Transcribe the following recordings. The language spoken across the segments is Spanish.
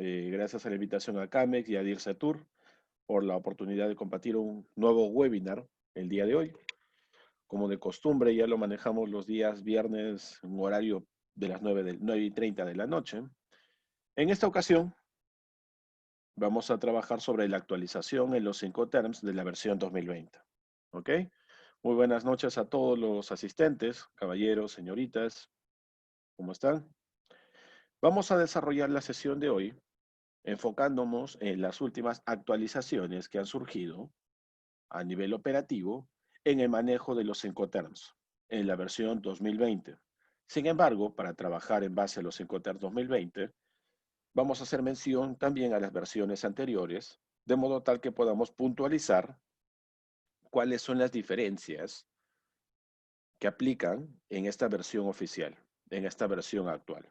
Gracias a la invitación a CAMEX y a DIRCETUR por la oportunidad de compartir un nuevo webinar el día de hoy. Como de costumbre, ya lo manejamos los días viernes en horario de las 9:30 de la noche. En esta ocasión, vamos a trabajar sobre la actualización en los Incoterms de la versión 2020. ¿Ok? Muy buenas noches a todos los asistentes, caballeros, señoritas. ¿Cómo están? Vamos a desarrollar la sesión de hoy enfocándonos en las últimas actualizaciones que han surgido a nivel operativo en el manejo de los Incoterms en la versión 2020. Sin embargo, para trabajar en base a los Incoterms 2020, vamos a hacer mención también a las versiones anteriores, de modo tal que podamos puntualizar cuáles son las diferencias que aplican en esta versión oficial, en esta versión actual.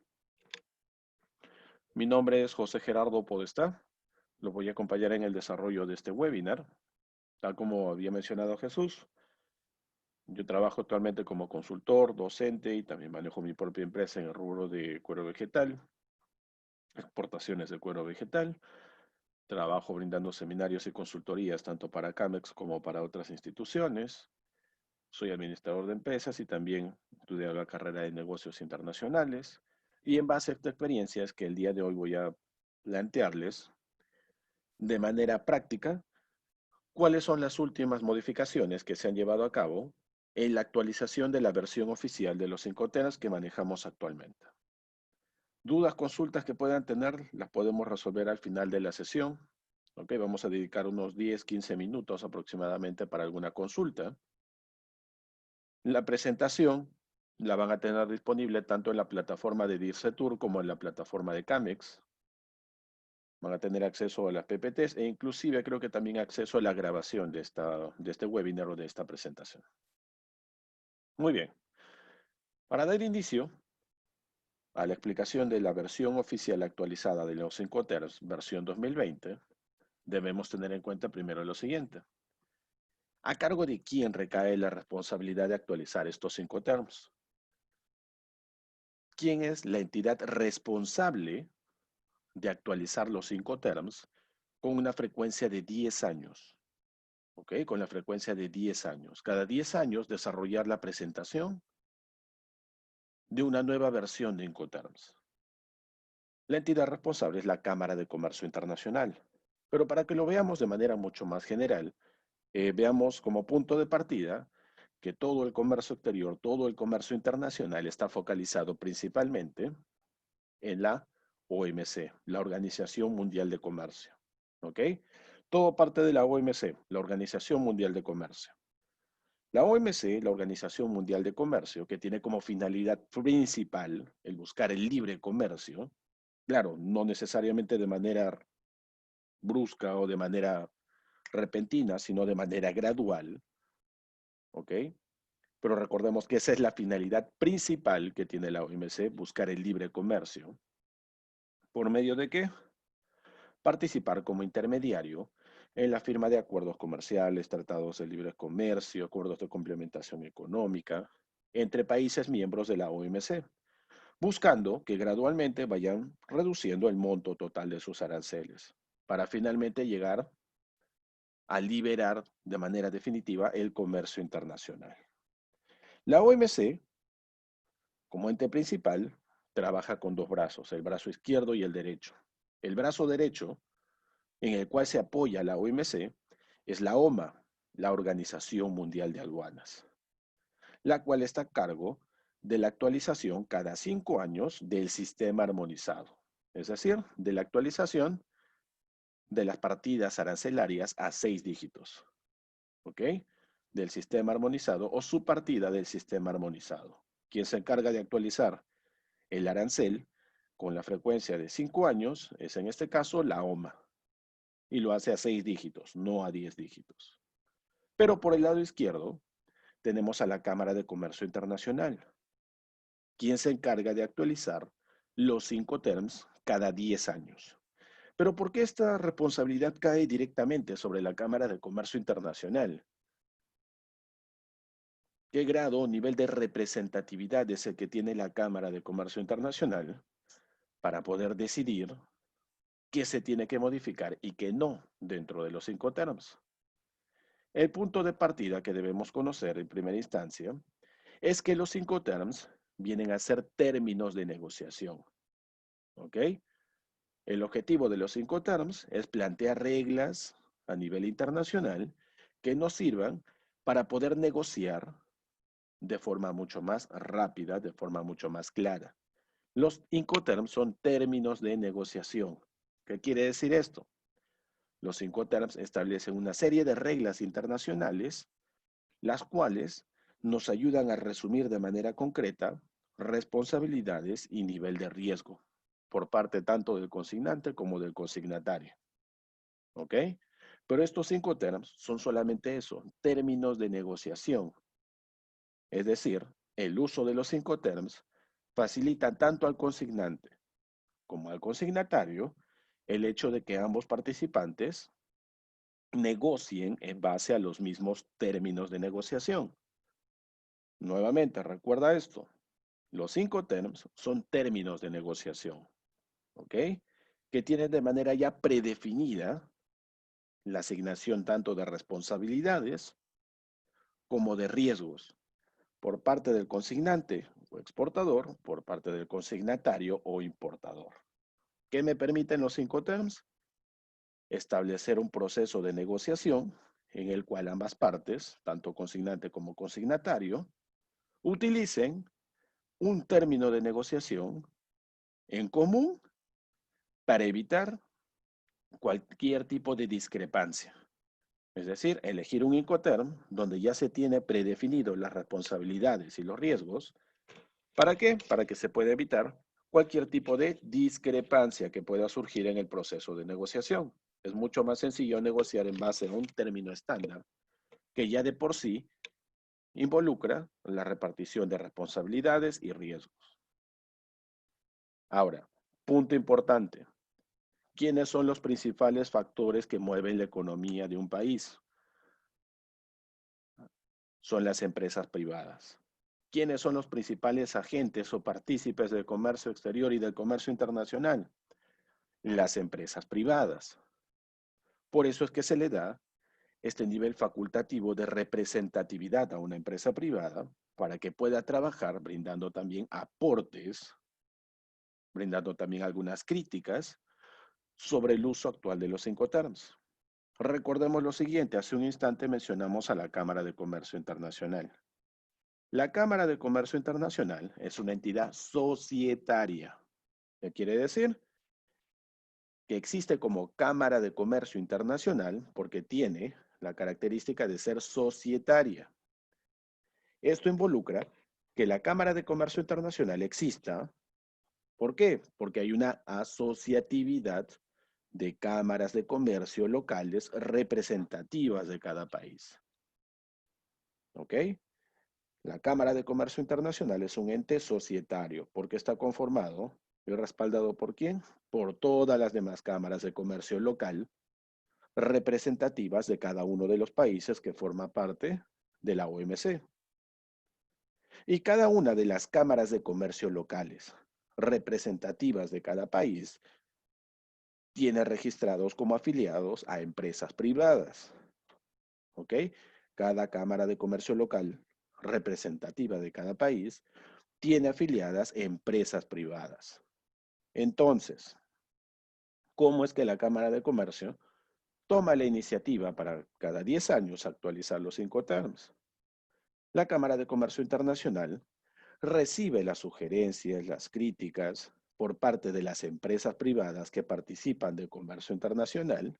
Mi nombre es José Gerardo Podestá. Lo voy a acompañar en el desarrollo de este webinar. Tal como había mencionado Jesús, yo trabajo actualmente como consultor, docente y también manejo mi propia empresa en el rubro de cuero vegetal, exportaciones de cuero vegetal. Trabajo brindando seminarios y consultorías tanto para CAMEX como para otras instituciones. Soy administrador de empresas y también estudié la carrera de negocios internacionales. Y en base a esta experiencia es que el día de hoy voy a plantearles de manera práctica cuáles son las últimas modificaciones que se han llevado a cabo en la actualización de la versión oficial de los Incoterms que manejamos actualmente. Dudas, consultas que puedan tener, las podemos resolver al final de la sesión. Ok, vamos a dedicar unos 10, 15 minutos aproximadamente para alguna consulta. La presentación la van a tener disponible tanto en la plataforma de DIRCETUR como en la plataforma de CAMEX. Van a tener acceso a las PPTs e inclusive creo que también acceso a la grabación de este webinar o de esta presentación. Muy bien. Para dar inicio a la explicación de la versión oficial actualizada de los Incoterms, versión 2020, debemos tener en cuenta primero lo siguiente. ¿A cargo de quién recae la responsabilidad de actualizar estos Incoterms? ¿Quién es la entidad responsable de actualizar los Incoterms con una frecuencia de 10 años? ¿Ok? Con la frecuencia de 10 años. Cada 10 años desarrollar la presentación de una nueva versión de Incoterms. La entidad responsable es la Cámara de Comercio Internacional. Pero para que lo veamos de manera mucho más general, veamos como punto de partida que todo el comercio exterior, todo el comercio internacional está focalizado principalmente en la OMC, la Organización Mundial de Comercio. ¿Ok? Todo parte de la OMC, la Organización Mundial de Comercio. La OMC, la Organización Mundial de Comercio, que tiene como finalidad principal el buscar el libre comercio, claro, no necesariamente de manera brusca o de manera repentina, sino de manera gradual, ¿ok? Pero recordemos que esa es la finalidad principal que tiene la OMC, buscar el libre comercio. ¿Por medio de qué? Participar como intermediario en la firma de acuerdos comerciales, tratados de libre comercio, acuerdos de complementación económica entre países miembros de la OMC, buscando que gradualmente vayan reduciendo el monto total de sus aranceles, para finalmente llegar a liberar de manera definitiva el comercio internacional. La OMC, como ente principal, trabaja con dos brazos, el brazo izquierdo y el derecho. El brazo derecho, en el cual se apoya la OMC, es la OMA, la Organización Mundial de Aduanas, la cual está a cargo de la actualización cada 5 años del sistema armonizado, es decir, de la actualización de las partidas arancelarias a 6 dígitos, ¿ok? Del sistema armonizado o su partida del sistema armonizado. Quien se encarga de actualizar el arancel con la frecuencia de 5 años es en este caso la OMA y lo hace a 6 dígitos, no a 10 dígitos. Pero por el lado izquierdo tenemos a la Cámara de Comercio Internacional, quien se encarga de actualizar los Incoterms cada 10 años. Pero ¿por qué esta responsabilidad cae directamente sobre la Cámara de Comercio Internacional? ¿Qué grado o nivel de representatividad es el que tiene la Cámara de Comercio Internacional para poder decidir qué se tiene que modificar y qué no dentro de los Incoterms. El punto de partida que debemos conocer en primera instancia es que los Incoterms vienen a ser términos de negociación. ¿Ok? El objetivo de los Incoterms es plantear reglas a nivel internacional que nos sirvan para poder negociar de forma mucho más rápida, de forma mucho más clara. Los Incoterms son términos de negociación. ¿Qué quiere decir esto? Los Incoterms establecen una serie de reglas internacionales, las cuales nos ayudan a resumir de manera concreta responsabilidades y nivel de riesgo por parte tanto del consignante como del consignatario. ¿Ok? Pero estos Incoterms son solamente eso, términos de negociación. Es decir, el uso de los Incoterms facilita tanto al consignante como al consignatario el hecho de que ambos participantes negocien en base a los mismos términos de negociación. Nuevamente, recuerda esto. Los Incoterms son términos de negociación, ¿ok? Que tienen de manera ya predefinida la asignación tanto de responsabilidades como de riesgos por parte del consignante o exportador, por parte del consignatario o importador. ¿Qué me permiten los Incoterms? Establecer un proceso de negociación en el cual ambas partes, tanto consignante como consignatario, utilicen un término de negociación en común para evitar cualquier tipo de discrepancia. Es decir, elegir un Incoterm donde ya se tiene predefinido las responsabilidades y los riesgos. ¿Para qué? Para que se pueda evitar cualquier tipo de discrepancia que pueda surgir en el proceso de negociación. Es mucho más sencillo negociar en base a un término estándar que ya de por sí involucra la repartición de responsabilidades y riesgos. Ahora, punto importante. ¿Quiénes son los principales factores que mueven la economía de un país? Son las empresas privadas. ¿Quiénes son los principales agentes o partícipes del comercio exterior y del comercio internacional? Las empresas privadas. Por eso es que se le da este nivel facultativo de representatividad a una empresa privada para que pueda trabajar brindando también aportes, brindando también algunas críticas sobre el uso actual de los Incoterms. Recordemos lo siguiente, hace un instante mencionamos a la Cámara de Comercio Internacional. La Cámara de Comercio Internacional es una entidad societaria. ¿Qué quiere decir? Que existe como Cámara de Comercio Internacional porque tiene la característica de ser societaria. Esto involucra que la Cámara de Comercio Internacional exista. ¿Por qué? Porque hay una asociatividad de cámaras de comercio locales representativas de cada país. ¿Ok? La Cámara de Comercio Internacional es un ente societario porque está conformado y respaldado ¿por quién? Por todas las demás cámaras de comercio local representativas de cada uno de los países que forma parte de la OMC. Y cada una de las cámaras de comercio locales representativas de cada país tiene registrados como afiliados a empresas privadas. ¿Ok? Cada cámara de comercio local representativa de cada país tiene afiliadas empresas privadas. Entonces, ¿cómo es que la Cámara de Comercio toma la iniciativa para cada 10 años actualizar los Incoterms? La Cámara de Comercio Internacional recibe las sugerencias, las críticas por parte de las empresas privadas que participan del comercio internacional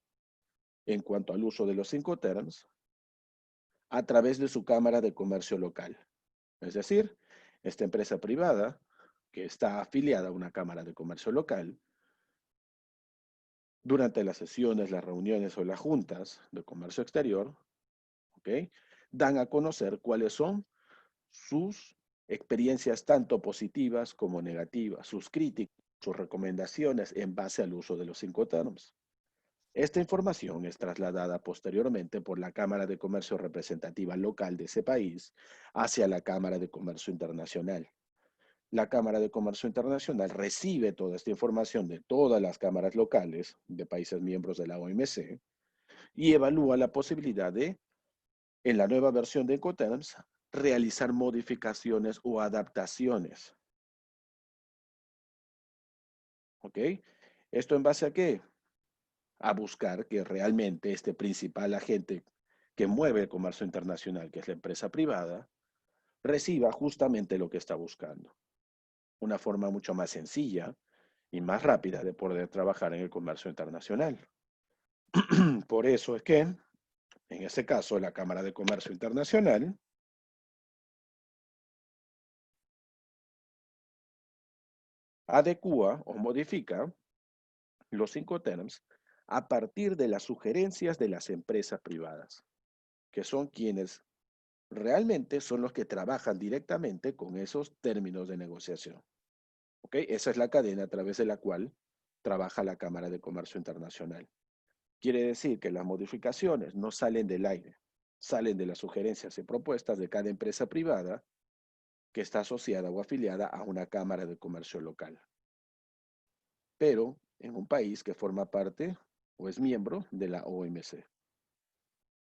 en cuanto al uso de los Incoterms a través de su Cámara de Comercio local. Es decir, esta empresa privada que está afiliada a una Cámara de Comercio local, durante las sesiones, las reuniones o las juntas de comercio exterior, ¿ok? Dan a conocer cuáles son sus experiencias tanto positivas como negativas, sus críticas, sus recomendaciones en base al uso de los Incoterms. Esta información es trasladada posteriormente por la Cámara de Comercio Representativa local de ese país hacia la Cámara de Comercio Internacional. La Cámara de Comercio Internacional recibe toda esta información de todas las cámaras locales de países miembros de la OMC y evalúa la posibilidad de, en la nueva versión de Incoterms, realizar modificaciones o adaptaciones. ¿Ok? ¿Esto en base a qué? A buscar que realmente este principal agente que mueve el comercio internacional, que es la empresa privada, reciba justamente lo que está buscando. Una forma mucho más sencilla y más rápida de poder trabajar en el comercio internacional. Por eso es que, en este caso, la Cámara de Comercio Internacional adecúa o modifica los Incoterms a partir de las sugerencias de las empresas privadas, que son quienes realmente son los que trabajan directamente con esos términos de negociación. ¿Ok? Esa es la cadena a través de la cual trabaja la Cámara de Comercio Internacional. Quiere decir que las modificaciones no salen del aire, salen de las sugerencias y propuestas de cada empresa privada que está asociada o afiliada a una Cámara de Comercio local. Pero en un país que forma parte o es miembro de la OMC.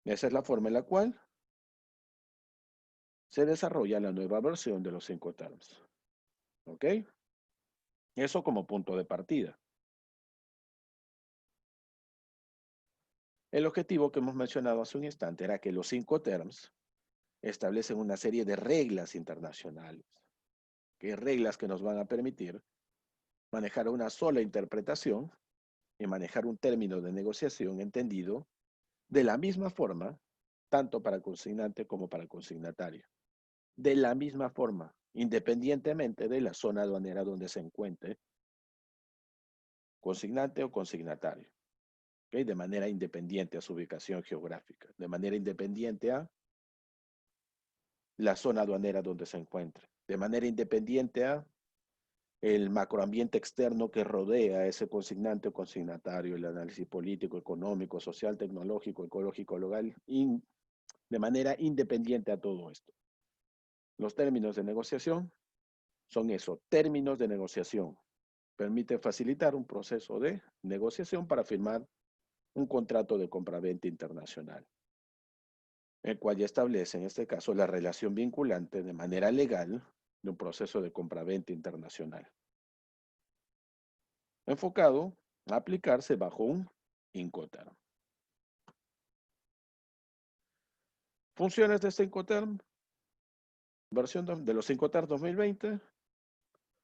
Esa es la forma en la cual se desarrolla la nueva versión de los Incoterms. ¿Ok? Eso como punto de partida. El objetivo que hemos mencionado hace un instante era que los Incoterms establecen una serie de reglas internacionales, que reglas que nos van a permitir manejar una sola interpretación y manejar un término de negociación entendido de la misma forma, tanto para consignante como para consignatario. De la misma forma, independientemente de la zona aduanera donde se encuentre consignante o consignatario. ¿Okay? De manera independiente a su ubicación geográfica, de manera independiente a la zona aduanera donde se encuentre, de manera independiente a el macroambiente externo que rodea a ese consignante o consignatario, el análisis político, económico, social, tecnológico, ecológico, legal, de manera independiente a todo esto. Los términos de negociación son eso, términos de negociación. Permite facilitar un proceso de negociación para firmar un contrato de compraventa internacional, el cual ya establece, en este caso, la relación vinculante de manera legal de un proceso de compraventa internacional, enfocado a aplicarse bajo un Incoterm. Funciones de este Incoterm, versión de los Incoterm 2020.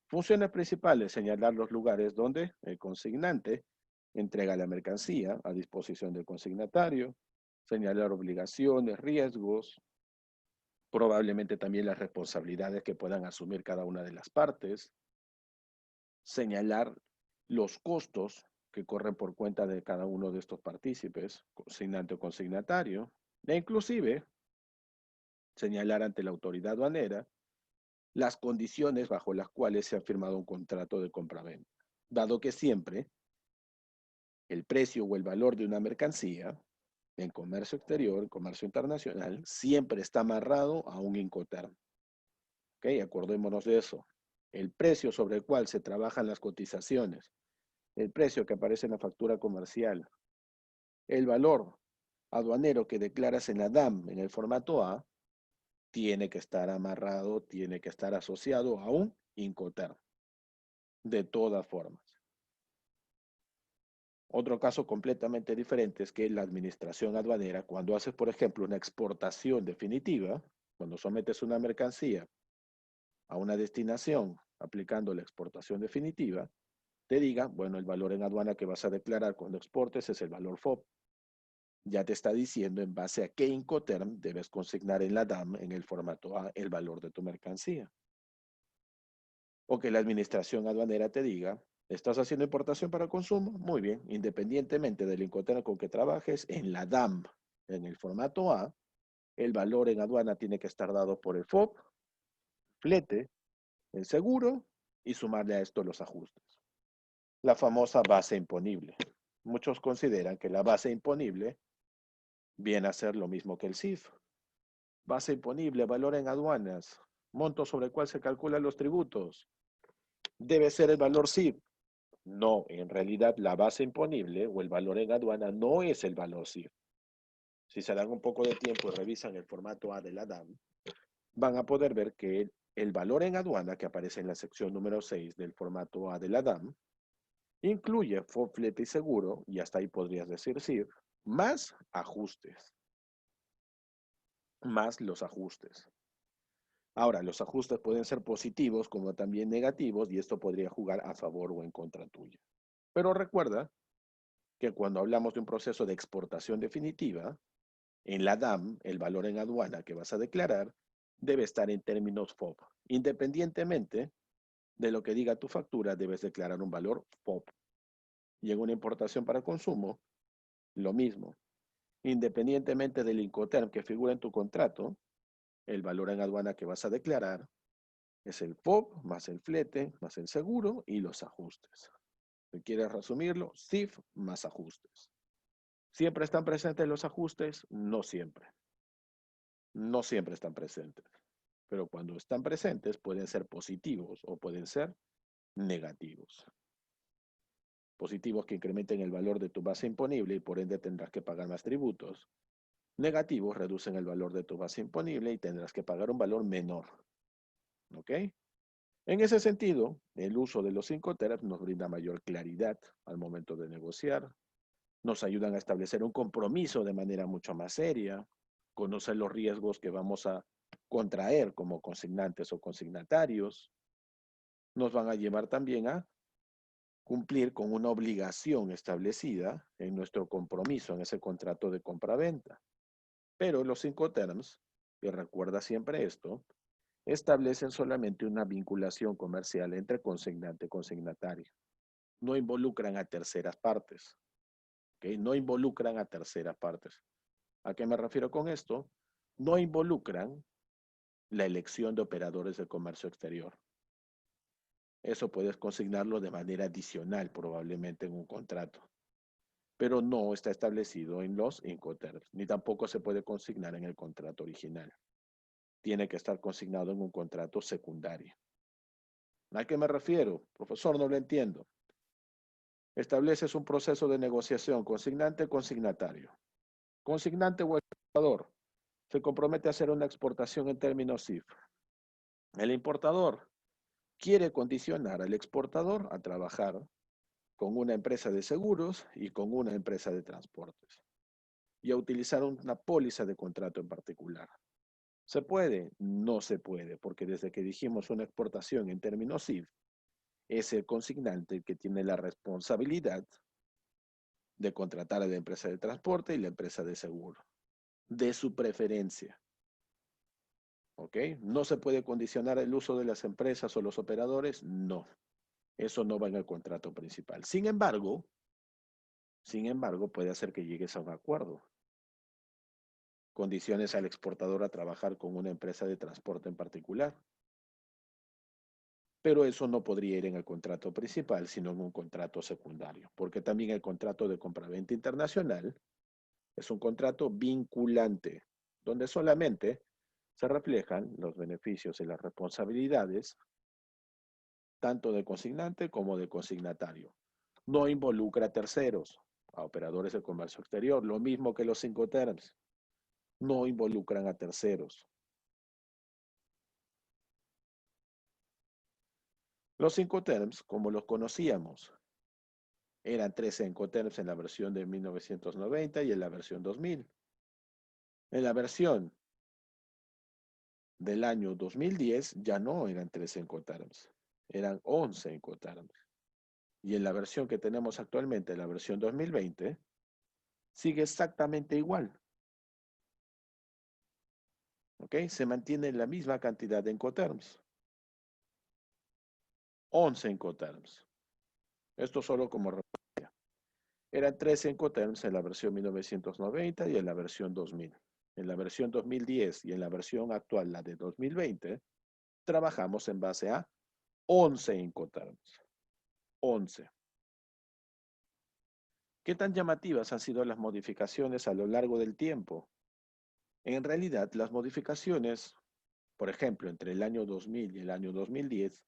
Funciones principales, señalar los lugares donde el consignante entrega la mercancía a disposición del consignatario, señalar obligaciones, riesgos, probablemente también las responsabilidades que puedan asumir cada una de las partes, señalar los costos que corren por cuenta de cada uno de estos partícipes, consignante o consignatario, e inclusive señalar ante la autoridad aduanera las condiciones bajo las cuales se ha firmado un contrato de compraventa, dado que siempre el precio o el valor de una mercancía en comercio exterior, en comercio internacional, siempre está amarrado a un Incoterm. ¿Ok? Acordémonos de eso. El precio sobre el cual se trabajan las cotizaciones, el precio que aparece en la factura comercial, el valor aduanero que declaras en la DAM en el formato A, tiene que estar amarrado, tiene que estar asociado a un Incoterm. De todas formas. Otro caso completamente diferente es que la administración aduanera, cuando haces, por ejemplo, una exportación definitiva, cuando sometes una mercancía a una destinación aplicando la exportación definitiva, te diga, bueno, el valor en aduana que vas a declarar cuando exportes es el valor FOB. Ya te está diciendo en base a qué Incoterm debes consignar en la DAM en el formato A el valor de tu mercancía. O que la administración aduanera te diga, ¿estás haciendo importación para consumo? Muy bien, independientemente del Incoterm con que trabajes, en la DAM, en el formato A, el valor en aduana tiene que estar dado por el FOB, flete, el seguro y sumarle a esto los ajustes. La famosa base imponible. Muchos consideran que la base imponible viene a ser lo mismo que el CIF. Base imponible, valor en aduanas. Monto sobre el cual se calculan los tributos. Debe ser el valor CIF. No, en realidad la base imponible o el valor en aduana no es el valor CIF. Si se dan un poco de tiempo y revisan el formato A de la DAM, van a poder ver que el valor en aduana que aparece en la sección número 6 del formato A de la DAM incluye FOB, flete y seguro, y hasta ahí podrías decir CIF, más ajustes. Más los ajustes. Ahora, los ajustes pueden ser positivos como también negativos y esto podría jugar a favor o en contra tuya. Pero recuerda que cuando hablamos de un proceso de exportación definitiva, en la DAM, el valor en aduana que vas a declarar debe estar en términos FOB. Independientemente de lo que diga tu factura, debes declarar un valor FOB. Y en una importación para consumo, lo mismo. Independientemente del Incoterm que figura en tu contrato, el valor en aduana que vas a declarar es el FOB más el flete más el seguro y los ajustes. Si quieres resumirlo, CIF más ajustes. ¿Siempre están presentes los ajustes? No siempre. No siempre están presentes. Pero cuando están presentes pueden ser positivos o pueden ser negativos. Positivos que incrementen el valor de tu base imponible y por ende tendrás que pagar más tributos. Negativos reducen el valor de tu base imponible y tendrás que pagar un valor menor. ¿Ok? En ese sentido, el uso de los 5 TERAP nos brinda mayor claridad al momento de negociar, nos ayudan a establecer un compromiso de manera mucho más seria, conocer los riesgos que vamos a contraer como consignantes o consignatarios, nos van a llevar también a cumplir con una obligación establecida en nuestro compromiso en ese contrato de compra-venta. Pero los 5 terms, y recuerda siempre esto, establecen solamente una vinculación comercial entre consignante y consignatario. No involucran a terceras partes. ¿Okay? No involucran a terceras partes. ¿A qué me refiero con esto? No involucran la elección de operadores de comercio exterior. Eso puedes consignarlo de manera adicional, probablemente en un contrato. Pero no está establecido en los Incoterms, ni tampoco se puede consignar en el contrato original. Tiene que estar consignado en un contrato secundario. ¿A qué me refiero? Profesor, no lo entiendo. Estableces un proceso de negociación consignante-consignatario. Consignante o exportador se compromete a hacer una exportación en términos CIF. El importador quiere condicionar al exportador a trabajar con una empresa de seguros y con una empresa de transportes y a utilizar una póliza de contrato en particular. ¿Se puede? No se puede, porque desde que dijimos una exportación en términos CIF, es el consignante el que tiene la responsabilidad de contratar a la empresa de transporte y la empresa de seguro, de su preferencia. ¿Ok? ¿No se puede condicionar el uso de las empresas o los operadores? No. Eso no va en el contrato principal. Sin embargo, puede hacer que llegues a un acuerdo. Condiciones al exportador a trabajar con una empresa de transporte en particular. Pero eso no podría ir en el contrato principal, sino en un contrato secundario, porque también el contrato de compraventa internacional es un contrato vinculante, donde solamente se reflejan los beneficios y las responsabilidades, tanto de consignante como de consignatario. No involucra a terceros, a operadores de comercio exterior, lo mismo que los 5 terms. No involucran a terceros. Los 5 terms, como los conocíamos, eran 13 Incoterms en la versión de 1990 y en la versión 2000. En la versión del año 2010 ya no eran 13 Incoterms, eran 11 Incoterms. Y en la versión que tenemos actualmente, la versión 2020, sigue exactamente igual. ¿Ok? Se mantiene la misma cantidad de Incoterms. 11 Incoterms. Esto solo como referencia. Eran 13 Incoterms en la versión 1990 y en la versión 2000. En la versión 2010 y en la versión actual, la de 2020, trabajamos en base a 11 Incoterms. 11. ¿Qué tan llamativas han sido las modificaciones a lo largo del tiempo? En realidad, las modificaciones por ejemplo, entre el año 2000 y el año 2010,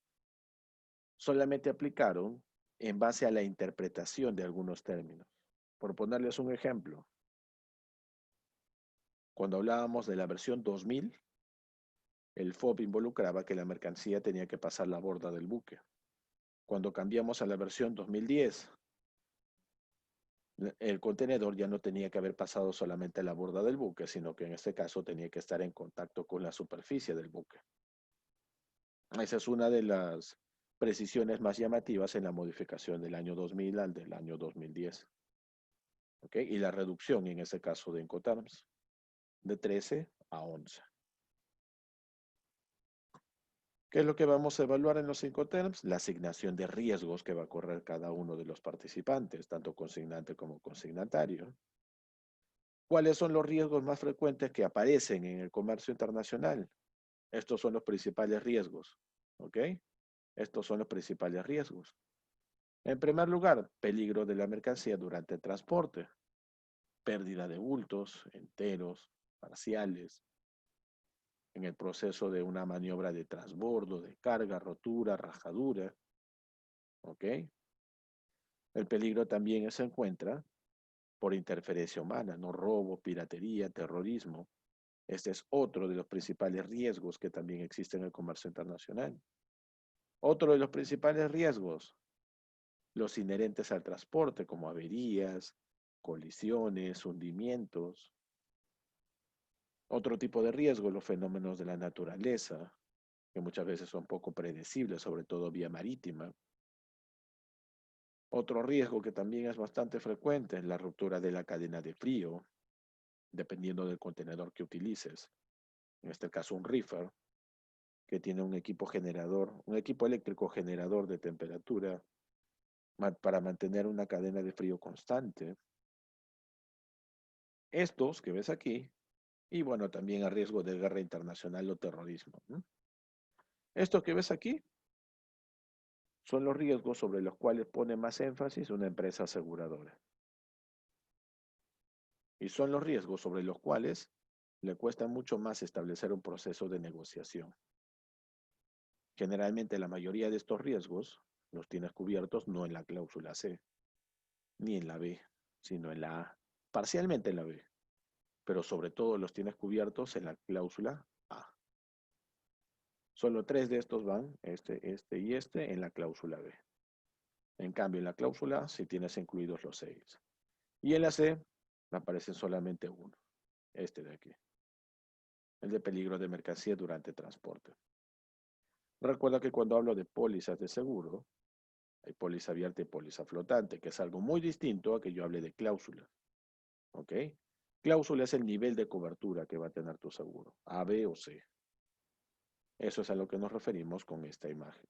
solamente aplicaron en base a la interpretación de algunos términos. Por ponerles un ejemplo, cuando hablábamos de la versión 2000, el FOB involucraba que la mercancía tenía que pasar la borda del buque. Cuando cambiamos a la versión 2010, el contenedor ya no tenía que haber pasado solamente la borda del buque, sino que en este caso tenía que estar en contacto con la superficie del buque. Esa es una de las precisiones más llamativas en la modificación del año 2000 al del año 2010. ¿Ok? Y la reducción en ese caso de Incoterms de 13 a 11. ¿Qué es lo que vamos a evaluar en los Incoterms? La asignación de riesgos que va a correr cada uno de los participantes, tanto consignante como consignatario. ¿Cuáles son los riesgos más frecuentes que aparecen en el comercio internacional? Estos son los principales riesgos. ¿Ok? Estos son los principales riesgos. En primer lugar, peligro de la mercancía durante el transporte. Pérdida de bultos, enteros, parciales, en el proceso de una maniobra de transbordo, de carga, rotura, rajadura. ¿Ok? El peligro también se encuentra por interferencia humana, no robo, piratería, terrorismo. Este es otro de los principales riesgos que también existe en el comercio internacional. Otro de los principales riesgos, los inherentes al transporte, como averías, colisiones, hundimientos. Otro tipo de riesgo, los fenómenos de la naturaleza, que muchas veces son poco predecibles, sobre todo vía marítima. Otro riesgo que también es bastante frecuente es la ruptura de la cadena de frío, dependiendo del contenedor que utilices. En este caso, un reefer, que tiene un equipo generador, un equipo eléctrico generador de temperatura para mantener una cadena de frío constante. Estos que ves aquí, y bueno, también a riesgo de guerra internacional o terrorismo, ¿no? Estos que ves aquí son los riesgos sobre los cuales pone más énfasis una empresa aseguradora. Y son los riesgos sobre los cuales le cuesta mucho más establecer un proceso de negociación. Generalmente la mayoría de estos riesgos los tienes cubiertos no en la cláusula C, ni en la B, sino en la A, parcialmente en la B, pero sobre todo los tienes cubiertos en la cláusula A. Solo 3 de estos van, este y este, en la cláusula B. En cambio, en la cláusula A sí tienes incluidos los 6. Y en la C aparece solamente uno, este de aquí, el de peligro de mercancía durante transporte. Recuerda que cuando hablo de pólizas de seguro, hay póliza abierta y póliza flotante, que es algo muy distinto a que yo hable de cláusula. ¿Ok? Cláusula es el nivel de cobertura que va a tener tu seguro, A, B o C. Eso es a lo que nos referimos con esta imagen.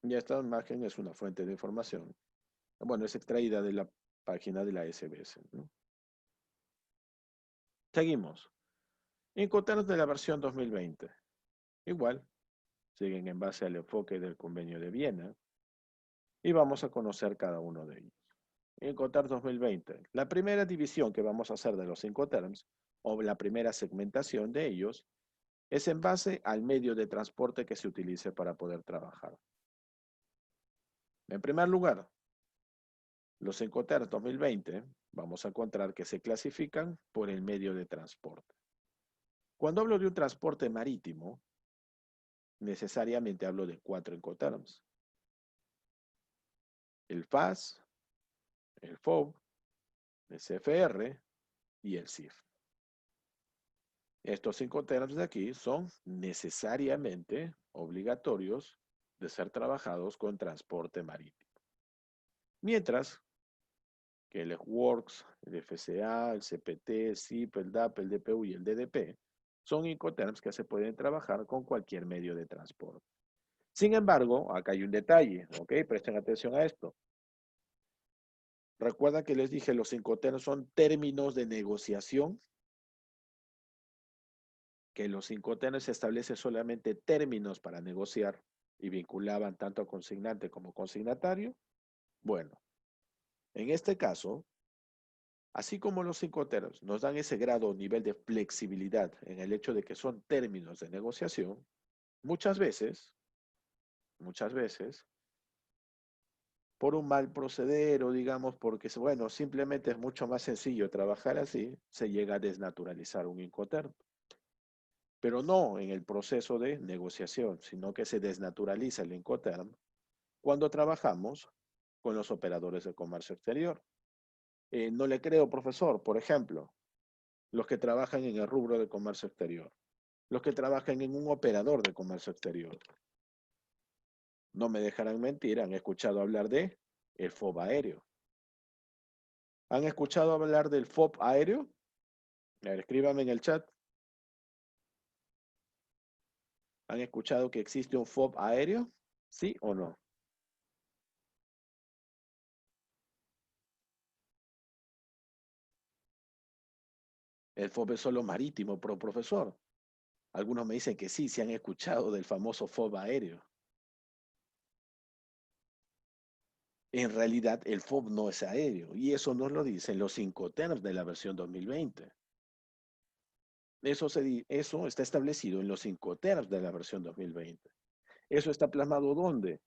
Y esta imagen es una fuente de información. Bueno, es extraída de la página de la SBS, ¿no? Seguimos. Incoterms de la versión 2020. Igual, siguen en base al enfoque del Convenio de Viena y vamos a conocer cada uno de ellos. Incoterms 2020. La primera división que vamos a hacer de los Incoterms, o la primera segmentación de ellos, es en base al medio de transporte que se utilice para poder trabajar. En primer lugar, los Incoterms 2020 vamos a encontrar que se clasifican por el medio de transporte. Cuando hablo de un transporte marítimo, necesariamente hablo de 4 Incoterms. El FAS, el FOB, el CFR y el CIF. Estos Incoterms de aquí son necesariamente obligatorios de ser trabajados con transporte marítimo. Mientras que el EWORKS, el FCA, el CPT, el CIP, el DAP, el DPU y el DDP son Incoterms que se pueden trabajar con cualquier medio de transporte. Sin embargo, acá hay un detalle, ¿ok? Presten atención a esto. Recuerda que les dije, los Incoterms son términos de negociación, que los Incoterms se establece solamente términos para negociar y vinculaban tanto a consignante como consignatario. Bueno, en este caso, Así como los Incoterms nos dan ese grado o nivel de flexibilidad en el hecho de que son términos de negociación, muchas veces, por un mal proceder o digamos porque, bueno, simplemente es mucho más sencillo trabajar así, se llega a desnaturalizar un Incoterm. Pero no en el proceso de negociación, sino que se desnaturaliza el Incoterm cuando trabajamos con los operadores de comercio exterior. No le creo, profesor, por ejemplo, los que trabajan en el rubro de comercio exterior, los que trabajan en un operador de comercio exterior. No me dejarán mentir, han escuchado hablar de el FOB aéreo. ¿Han escuchado hablar del FOB aéreo? A ver, escríbame en el chat. ¿Han escuchado que existe un FOB aéreo? ¿Sí o no? El FOB es solo marítimo, profesor. Algunos me dicen que sí, se han escuchado del famoso FOB aéreo. En realidad, el FOB no es aéreo, y eso nos lo dicen los Incoterms de la versión 2020. Eso está establecido en los Incoterms de la versión 2020. ¿Eso está plasmado dónde?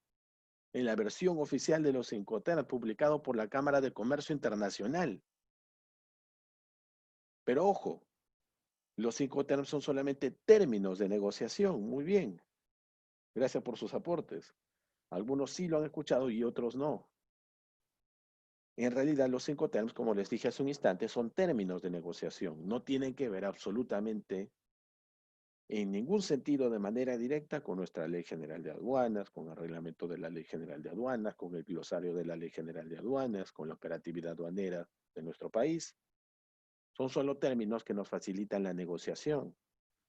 En la versión oficial de los Incoterms, publicado por la Cámara de Comercio Internacional. Pero ojo, los Incoterms son solamente términos de negociación. Muy bien. Gracias por sus aportes. Algunos sí lo han escuchado y otros no. En realidad, los Incoterms, como les dije hace un instante, son términos de negociación. No tienen que ver absolutamente en ningún sentido de manera directa con nuestra Ley General de Aduanas, con el reglamento de la Ley General de Aduanas, con el glosario de la Ley General de Aduanas, con la operatividad aduanera de nuestro país. Son solo términos que nos facilitan la negociación.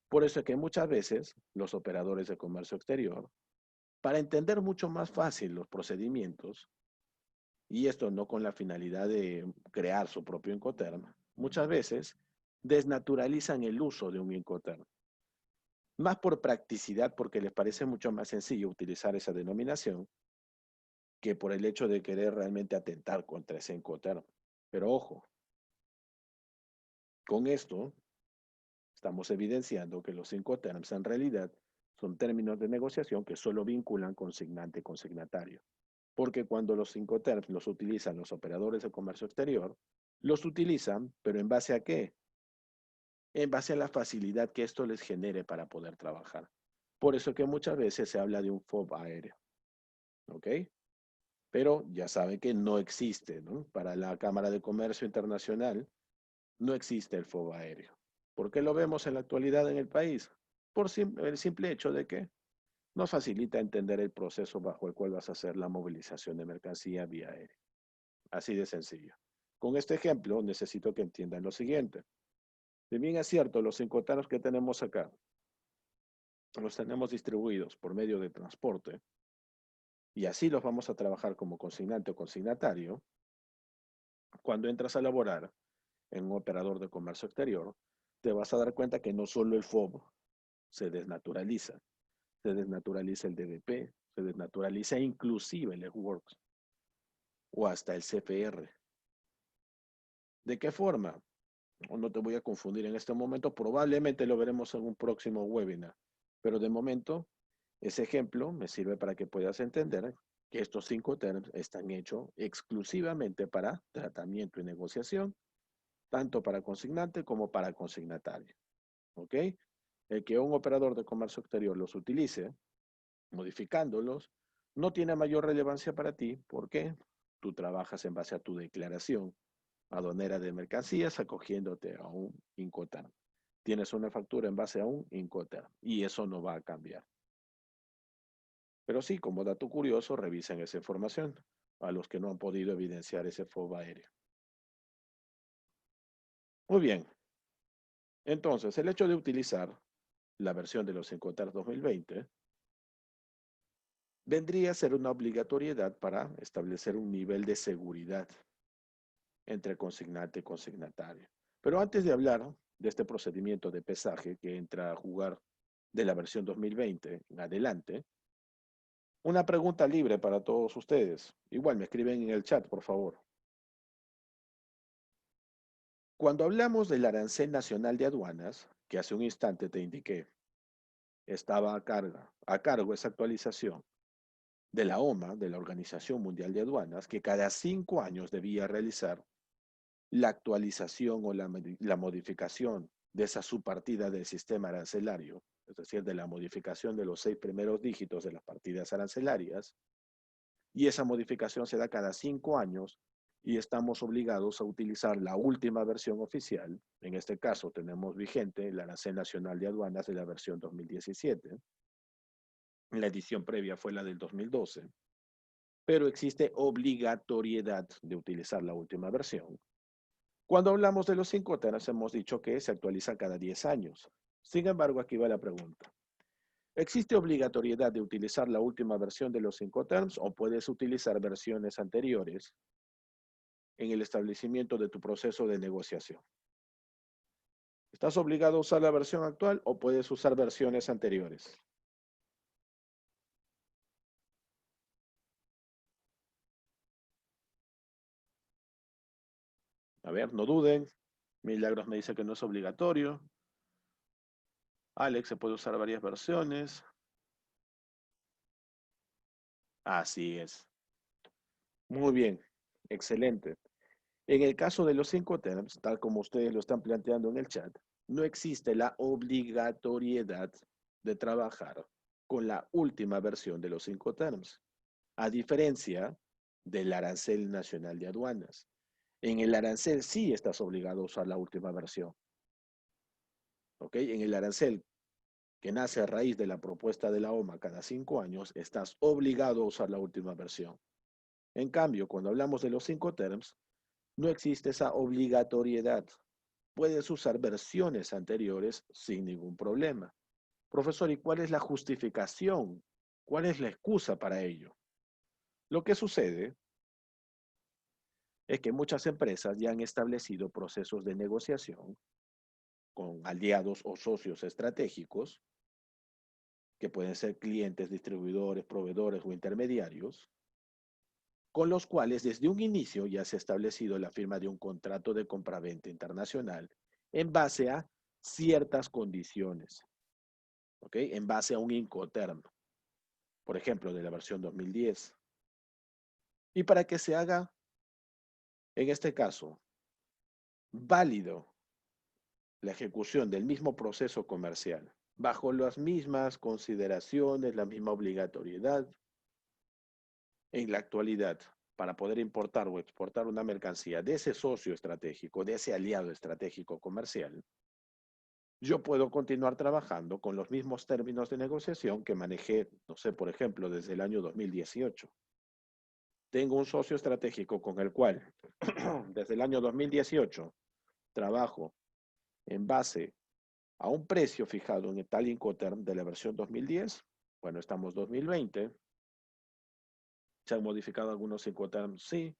Por eso es que muchas veces los operadores de comercio exterior, para entender mucho más fácil los procedimientos, y esto no con la finalidad de crear su propio Incoterm, muchas veces desnaturalizan el uso de un Incoterm. Más por practicidad, porque les parece mucho más sencillo utilizar esa denominación, que por el hecho de querer realmente atentar contra ese Incoterm. Pero ojo, con esto estamos evidenciando que los Incoterms en realidad son términos de negociación que solo vinculan consignante y consignatario. Porque cuando los Incoterms los utilizan los operadores de comercio exterior, los utilizan, pero ¿en base a qué? En base a la facilidad que esto les genere para poder trabajar. Por eso que muchas veces se habla de un FOB aéreo. ¿Ok? Pero ya saben que no existe, ¿no? Para la Cámara de Comercio Internacional no existe el FOB aéreo. ¿Por qué lo vemos en la actualidad en el país? Por el simple hecho de que nos facilita entender el proceso bajo el cual vas a hacer la movilización de mercancía vía aérea. Así de sencillo. Con este ejemplo, necesito que entiendan lo siguiente. Si bien es cierto, los incoterms que tenemos acá, los tenemos distribuidos por medio de transporte, y así los vamos a trabajar como consignante o consignatario, cuando entras a laborar en un operador de comercio exterior, te vas a dar cuenta que no solo el FOB se desnaturaliza el DDP, se desnaturaliza inclusive el EWORKS o hasta el CFR. ¿De qué forma? No te voy a confundir en este momento, probablemente lo veremos en un próximo webinar, pero de momento ese ejemplo me sirve para que puedas entender que estos 5 terms están hechos exclusivamente para tratamiento y negociación, tanto para consignante como para consignatario. ¿Ok? El que un operador de comercio exterior los utilice, modificándolos, no tiene mayor relevancia para ti porque tú trabajas en base a tu declaración aduanera de mercancías acogiéndote a un Incoterm. Tienes una factura en base a un Incoterm y eso no va a cambiar. Pero sí, como dato curioso, revisen esa información a los que no han podido evidenciar ese FOB aéreo. Muy bien. Entonces, el hecho de utilizar la versión de los Incoterm 2020 vendría a ser una obligatoriedad para establecer un nivel de seguridad entre consignante y consignatario. Pero antes de hablar de este procedimiento de pesaje que entra a jugar de la versión 2020 en adelante, una pregunta libre para todos ustedes. Igual me escriben en el chat, por favor. Cuando hablamos del arancel nacional de aduanas, que hace un instante te indiqué, estaba a cargo esa actualización de la OMA, de la Organización Mundial de Aduanas, que cada 5 años debía realizar la actualización o la modificación de esa subpartida del sistema arancelario, es decir, de la modificación de los 6 primeros dígitos de las partidas arancelarias, y esa modificación se da cada 5 años y estamos obligados a utilizar la última versión oficial. En este caso tenemos vigente el Arancel Nacional de Aduanas de la versión 2017. La edición previa fue la del 2012, pero existe obligatoriedad de utilizar la última versión. Cuando hablamos de los 5 teras, hemos dicho que se actualiza cada 10 años. Sin embargo, aquí va la pregunta. ¿Existe obligatoriedad de utilizar la última versión de los 5 terms o puedes utilizar versiones anteriores en el establecimiento de tu proceso de negociación? ¿Estás obligado a usar la versión actual o puedes usar versiones anteriores? A ver, no duden. Milagros me dice que no es obligatorio. Alex, se puede usar varias versiones. Así es. Muy bien. Excelente. En el caso de los 5 terms, tal como ustedes lo están planteando en el chat, no existe la obligatoriedad de trabajar con la última versión de los 5 terms, a diferencia del arancel nacional de aduanas. En el arancel sí estás obligado a usar la última versión. ¿Ok? En el arancel que nace a raíz de la propuesta de la OMA cada 5 años, estás obligado a usar la última versión. En cambio, cuando hablamos de los 5 terms, no existe esa obligatoriedad. Puedes usar versiones anteriores sin ningún problema. Profesor, ¿y cuál es la justificación? ¿Cuál es la excusa para ello? Lo que sucede es que muchas empresas ya han establecido procesos de negociación con aliados o socios estratégicos, que pueden ser clientes, distribuidores, proveedores o intermediarios, con los cuales desde un inicio ya se ha establecido la firma de un contrato de compraventa internacional en base a ciertas condiciones, ¿ok? En base a un Incoterm, por ejemplo, de la versión 2010. Y para que se haga, en este caso, válido la ejecución del mismo proceso comercial, bajo las mismas consideraciones, la misma obligatoriedad, en la actualidad, para poder importar o exportar una mercancía de ese socio estratégico, de ese aliado estratégico comercial, yo puedo continuar trabajando con los mismos términos de negociación que manejé, no sé, por ejemplo, desde el año 2018. Tengo un socio estratégico con el cual, desde el año 2018, trabajo en base a un precio fijado en el tal Incoterm de la versión 2010. Bueno, estamos 2020. Se han modificado algunos Incoterms, sí.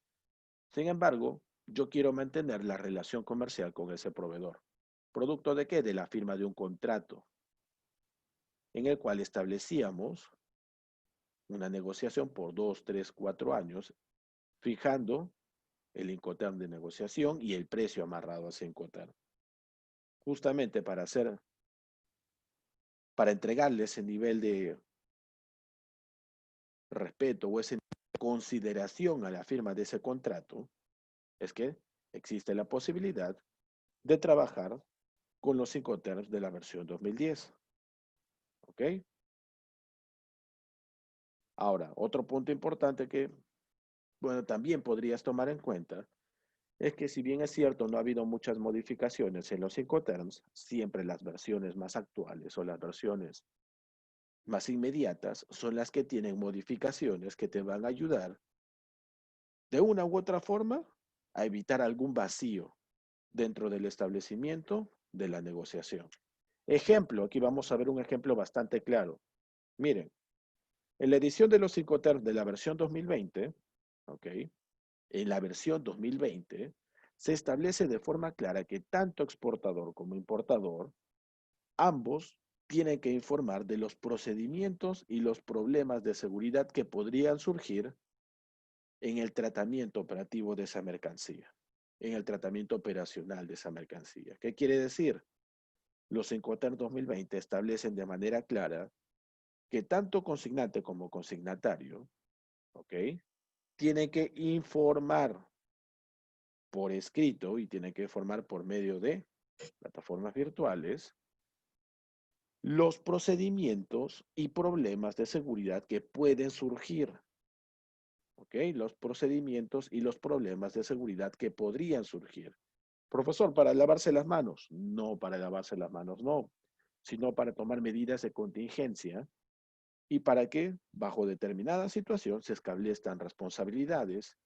Sin embargo, yo quiero mantener la relación comercial con ese proveedor. ¿Producto de qué? De la firma de un contrato en el cual establecíamos una negociación por 2, 3, 4 años, fijando el Incoterm de negociación y el precio amarrado a ese Incoterm. Justamente para entregarle ese nivel de respeto o esa consideración a la firma de ese contrato, es que existe la posibilidad de trabajar con los Incoterms de la versión 2010. ¿Ok? Ahora, otro punto importante que, bueno, también podrías tomar en cuenta es que si bien es cierto, no ha habido muchas modificaciones en los Incoterms, siempre las versiones más actuales o las versiones más inmediatas son las que tienen modificaciones que te van a ayudar de una u otra forma a evitar algún vacío dentro del establecimiento de la negociación. Ejemplo, aquí vamos a ver un ejemplo bastante claro. Miren, en la edición de los Incoterms de la versión 2020, ¿ok? En la versión 2020 se establece de forma clara que tanto exportador como importador, ambos tienen que informar de los procedimientos y los problemas de seguridad que podrían surgir en el tratamiento operativo de esa mercancía. en el tratamiento operacional de esa mercancía. ¿Qué quiere decir? Los Incoterms 2020 establecen de manera clara que tanto consignante como consignatario, ¿ok? Tienen que informar por escrito y tienen que informar por medio de plataformas virtuales los procedimientos y problemas de seguridad que pueden surgir. ¿Ok? Los procedimientos y los problemas de seguridad que podrían surgir. Profesor, ¿para lavarse las manos? No, para lavarse las manos no, sino para tomar medidas de contingencia y para que, bajo determinada situación, se establezcan responsabilidades,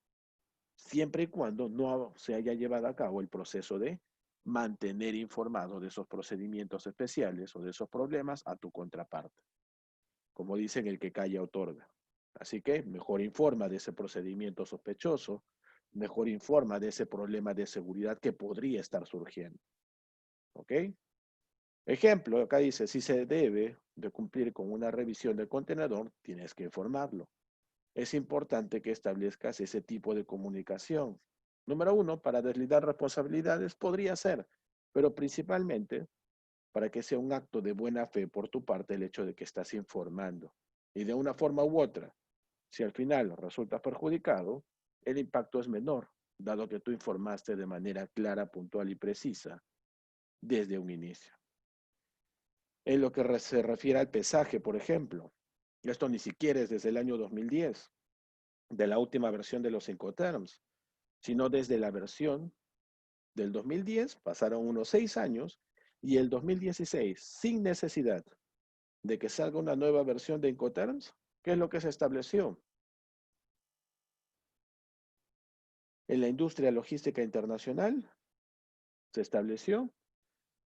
siempre y cuando no se haya llevado a cabo el proceso de mantener informado de esos procedimientos especiales o de esos problemas a tu contraparte. Como dicen, el que calla otorga. Así que mejor informa de ese procedimiento sospechoso, mejor informa de ese problema de seguridad que podría estar surgiendo. ¿Ok? Ejemplo, acá dice, si se debe de cumplir con una revisión del contenedor, tienes que informarlo. Es importante que establezcas ese tipo de comunicación. Número uno, para deslindar responsabilidades podría ser, pero principalmente para que sea un acto de buena fe por tu parte el hecho de que estás informando. Y de una forma u otra, si al final resultas perjudicado, el impacto es menor, dado que tú informaste de manera clara, puntual y precisa desde un inicio. En lo que se refiere al pesaje, por ejemplo, esto ni siquiera es desde el año 2010, de la última versión de los Incoterms, sino desde la versión del 2010, pasaron unos 6 años, y el 2016, sin necesidad de que salga una nueva versión de Incoterms, ¿qué es lo que se estableció? En la industria logística internacional se estableció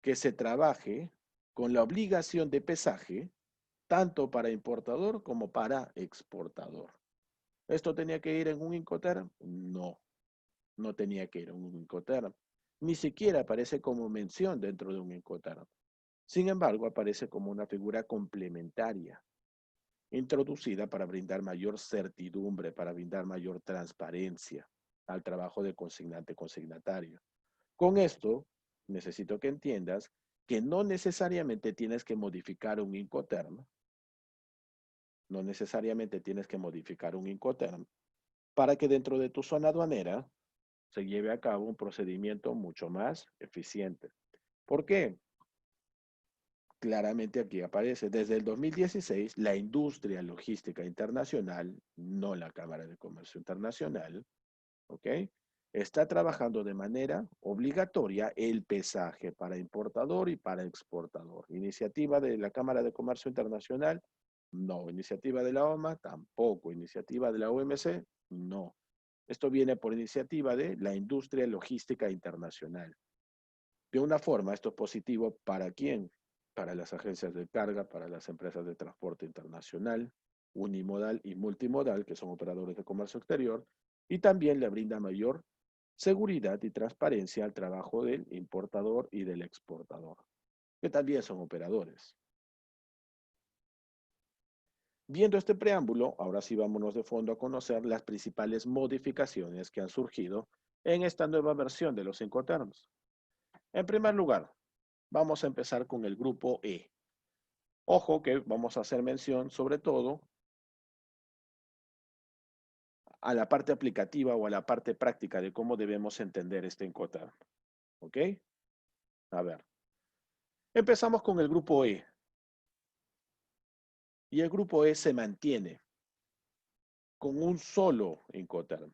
que se trabaje con la obligación de pesaje tanto para importador como para exportador. ¿Esto tenía que ir en un Incoterm? No, no tenía que ir en un Incoterm. Ni siquiera aparece como mención dentro de un Incoterm. Sin embargo, aparece como una figura complementaria, introducida para brindar mayor certidumbre, para brindar mayor transparencia al trabajo de consignante-consignatario. Con esto, necesito que entiendas que no necesariamente tienes que modificar un Incoterm, no necesariamente tienes que modificar un Incoterm para que dentro de tu zona aduanera se lleve a cabo un procedimiento mucho más eficiente. ¿Por qué? Claramente aquí aparece, desde el 2016, la industria logística internacional, no la Cámara de Comercio Internacional, ¿ok? Está trabajando de manera obligatoria el pesaje para importador y para exportador. Iniciativa de la Cámara de Comercio Internacional, no. Iniciativa de la OMA, tampoco. Iniciativa de la OMC, no. Esto viene por iniciativa de la industria logística internacional. De una forma, esto es positivo para quién? Para las agencias de carga, para las empresas de transporte internacional, unimodal y multimodal, que son operadores de comercio exterior, y también le brinda mayor seguridad y transparencia al trabajo del importador y del exportador, que también son operadores. Viendo este preámbulo, ahora sí vámonos de fondo a conocer las principales modificaciones que han surgido en esta nueva versión de los Incoterms. En primer lugar, vamos a empezar con el grupo E. Ojo que vamos a hacer mención sobre todo a la parte aplicativa o a la parte práctica de cómo debemos entender este Incoterm. ¿Ok? A ver. Empezamos con el grupo E. Y el grupo E se mantiene con un solo Incoterm,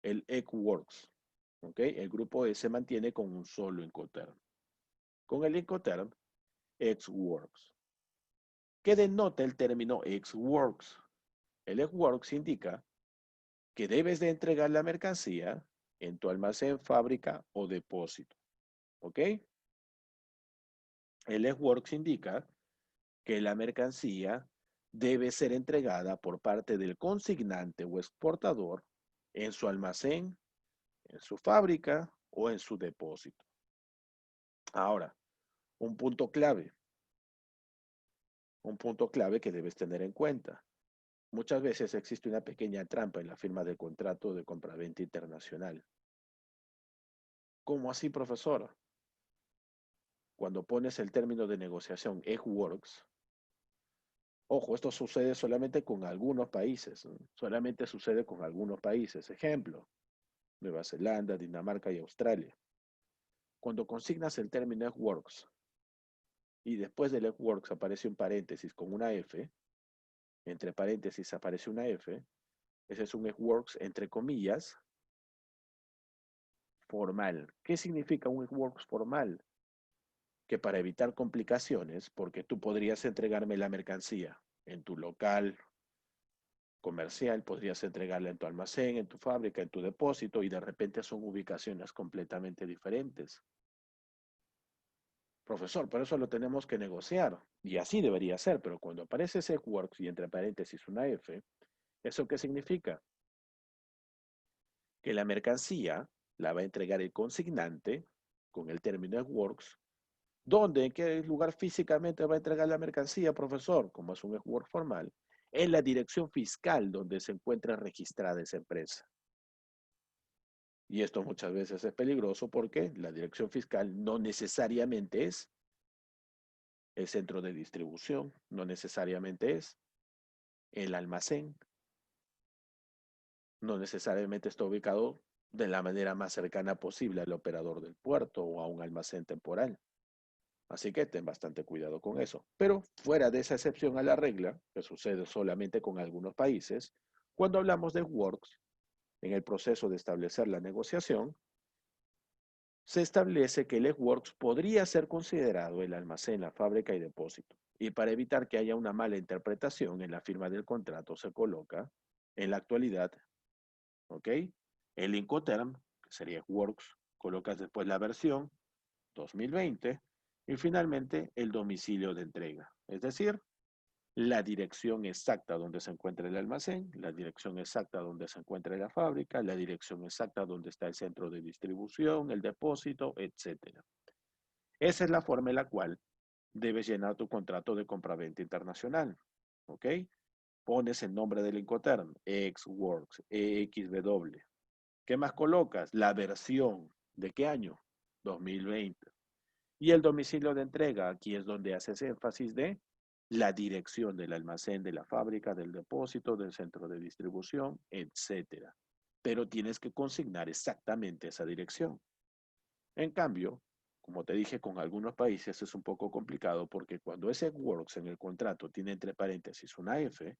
el ECWorks. ¿Ok? El grupo E se mantiene con un solo Incoterm. Con el Incoterm ECWorks. ¿Qué denota el término ECWorks? El ECWorks indica que debes de entregar la mercancía en tu almacén, fábrica o depósito. ¿Ok? El ECWorks indica que la mercancía debe ser entregada por parte del consignante o exportador en su almacén, en su fábrica o en su depósito. Ahora, un punto clave que debes tener en cuenta. Muchas veces existe una pequeña trampa en la firma del contrato de compraventa internacional. ¿Cómo así, profesor? Cuando pones el término de negociación eggworks, ojo, esto sucede solamente con algunos países, ¿no? Solamente sucede con algunos países. Ejemplo, Nueva Zelanda, Dinamarca y Australia. Cuando consignas el término eggworks y después del eggworks aparece un paréntesis con una F, entre paréntesis aparece una F, ese es un eggworks entre comillas formal. ¿Qué significa un eggworks formal? Que para evitar complicaciones, porque tú podrías entregarme la mercancía en tu local comercial, podrías entregarla en tu almacén, en tu fábrica, en tu depósito, y de repente son ubicaciones completamente diferentes. Profesor, por eso lo tenemos que negociar. Y así debería ser, pero cuando aparece ese works y entre paréntesis una F, ¿eso qué significa? Que la mercancía la va a entregar el consignante con el término works. ¿Dónde? ¿En qué lugar físicamente va a entregar la mercancía, profesor? Como es un work formal, en la dirección fiscal donde se encuentra registrada esa empresa. Y esto muchas veces es peligroso porque la dirección fiscal no necesariamente es el centro de distribución, no necesariamente es el almacén, no necesariamente está ubicado de la manera más cercana posible al operador del puerto o a un almacén temporal. Así que ten bastante cuidado con eso. Pero fuera de esa excepción a la regla, que sucede solamente con algunos países, cuando hablamos de works, en el proceso de establecer la negociación, se establece que el eggworks podría ser considerado el almacén, la fábrica y depósito. Y para evitar que haya una mala interpretación en la firma del contrato, se coloca en la actualidad, ¿ok? El Incoterm, que sería eggworks, colocas después la versión 2020 y finalmente el domicilio de entrega, es decir, la dirección exacta donde se encuentra el almacén, la dirección exacta donde se encuentra la fábrica, la dirección exacta donde está el centro de distribución, el depósito, etc. Esa es la forma en la cual debes llenar tu contrato de compraventa internacional. ¿Ok? Pones el nombre del Incoterm, eggworks, EXW. ¿Qué más colocas? La versión. ¿De qué año? 2020. Y el domicilio de entrega, aquí es donde haces énfasis de la dirección del almacén, de la fábrica, del depósito, del centro de distribución, etcétera. Pero tienes que consignar exactamente esa dirección. En cambio, como te dije, con algunos países es un poco complicado porque cuando ese works en el contrato tiene entre paréntesis una F,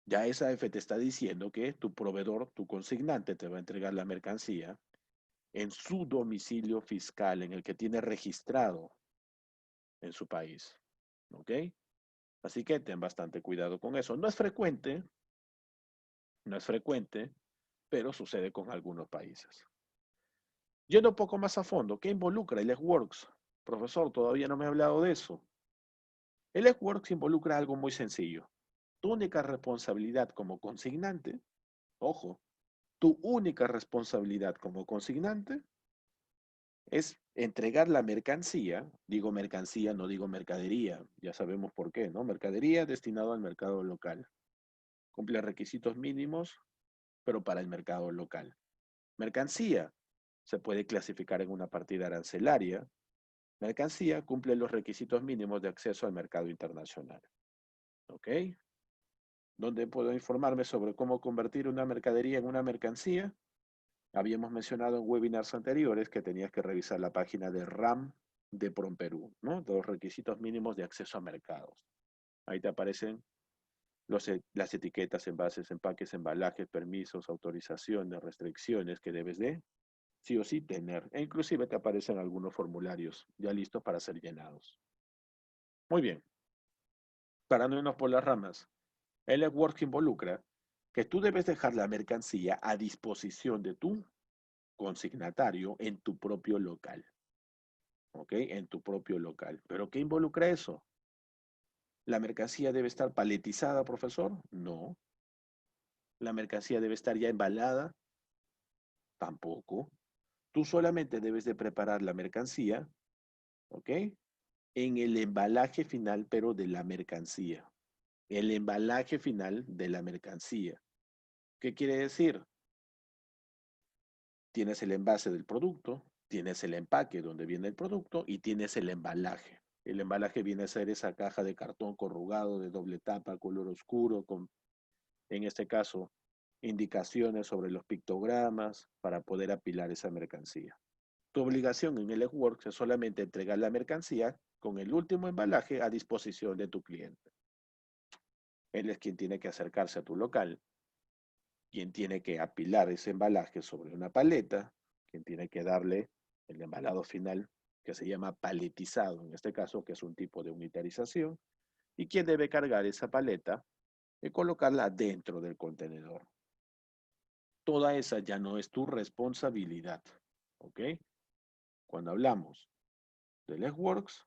ya esa F te está diciendo que tu proveedor, tu consignante, te va a entregar la mercancía en su domicilio fiscal, en el que tiene registrado en su país. ¿Ok? Así que ten bastante cuidado con eso. No es frecuente, no es frecuente, pero sucede con algunos países. Yendo un poco más a fondo, ¿qué involucra el eggworks? Profesor, todavía no me ha hablado de eso. El eggworks involucra algo muy sencillo. Tu única responsabilidad como consignante, ojo, tu única responsabilidad como consignante es entregar la mercancía, digo mercancía, no digo mercadería, ya sabemos por qué, ¿no? Mercadería destinado al mercado local. Cumple requisitos mínimos, pero para el mercado local. Mercancía se puede clasificar en una partida arancelaria. Mercancía cumple los requisitos mínimos de acceso al mercado internacional. ¿Ok? ¿Dónde puedo informarme sobre cómo convertir una mercadería en una mercancía? Habíamos mencionado en webinars anteriores que tenías que revisar la página de RAM de PROMPERÚ, ¿no? De los requisitos mínimos de acceso a mercados. Ahí te aparecen las etiquetas, envases, empaques, embalajes, permisos, autorizaciones, restricciones que debes de sí o sí tener. E inclusive te aparecen algunos formularios ya listos para ser llenados. Muy bien. Para no irnos por las ramas, el network involucra que tú debes dejar la mercancía a disposición de tu consignatario en tu propio local. ¿Ok? En tu propio local. ¿Pero qué involucra eso? ¿La mercancía debe estar paletizada, profesor? No. ¿La mercancía debe estar ya embalada? Tampoco. Tú solamente debes de preparar la mercancía, ¿ok? En el embalaje final, pero de la mercancía. El embalaje final de la mercancía. ¿Qué quiere decir? Tienes el envase del producto, tienes el empaque donde viene el producto y tienes el embalaje. El embalaje viene a ser esa caja de cartón corrugado de doble tapa, color oscuro, con, en este caso, indicaciones sobre los pictogramas para poder apilar esa mercancía. Tu obligación en el Xworks es solamente entregar la mercancía con el último embalaje a disposición de tu cliente. Él es quien tiene que acercarse a tu local, quien tiene que apilar ese embalaje sobre una paleta, quien tiene que darle el embalado final, que se llama paletizado en este caso, que es un tipo de unitarización, y quien debe cargar esa paleta y colocarla dentro del contenedor. Toda esa ya no es tu responsabilidad, ¿ok? Cuando hablamos del Xworks,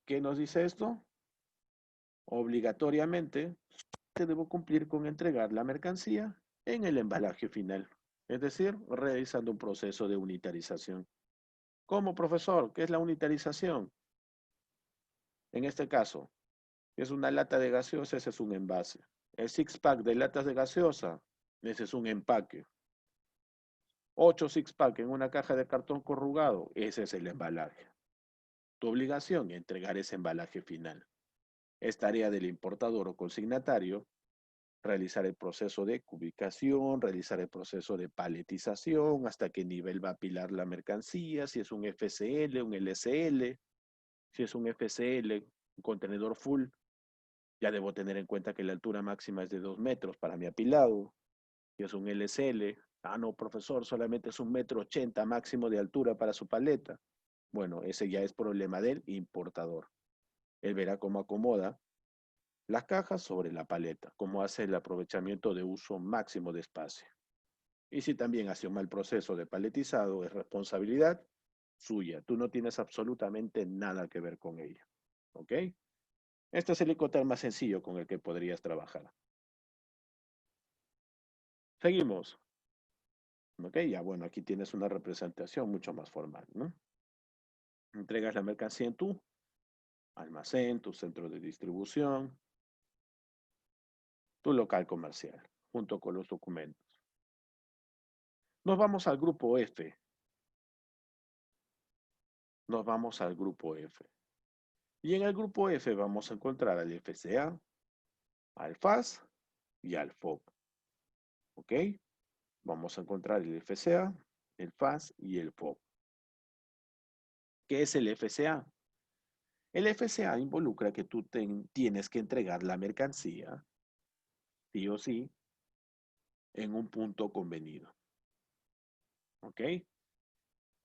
¿qué nos dice esto? Obligatoriamente te debo cumplir con entregar la mercancía en el embalaje final, es decir, realizando un proceso de unitarización. ¿Cómo, profesor? ¿Qué es la unitarización? En este caso, es una lata de gaseosa, ese es un envase. El six-pack de latas de gaseosa, ese es un empaque. 8 six-pack en una caja de cartón corrugado, ese es el embalaje. Tu obligación es entregar ese embalaje final. Es tarea del importador o consignatario realizar el proceso de cubicación, realizar el proceso de paletización, hasta qué nivel va a apilar la mercancía, si es un FCL, un LCL, si es un FCL, un contenedor full, ya debo tener en cuenta que la altura máxima es de 2 metros para mi apilado. Si es un LCL, no, profesor, solamente es 1,80 m máximo de altura para su paleta. Bueno, ese ya es problema del importador. Él verá cómo acomoda las cajas sobre la paleta, cómo hace el aprovechamiento de uso máximo de espacio. Y si también hace un mal proceso de paletizado, es responsabilidad suya. Tú no tienes absolutamente nada que ver con ello. ¿Ok? Este es el Incoterm más sencillo con el que podrías trabajar. Seguimos. ¿Ok? Ya bueno, aquí tienes una representación mucho más formal, ¿no? Entregas la mercancía en tu almacén, tu centro de distribución, tu local comercial, junto con los documentos. Nos vamos al grupo F. Nos vamos al grupo F. Y en el grupo F vamos a encontrar al FCA, al FAS y al FOB. ¿Ok? Vamos a encontrar el FCA, el FAS y el FOB. ¿Qué es el FCA? El FCA involucra que tú tienes que entregar la mercancía, sí o sí, en un punto convenido. ¿Ok?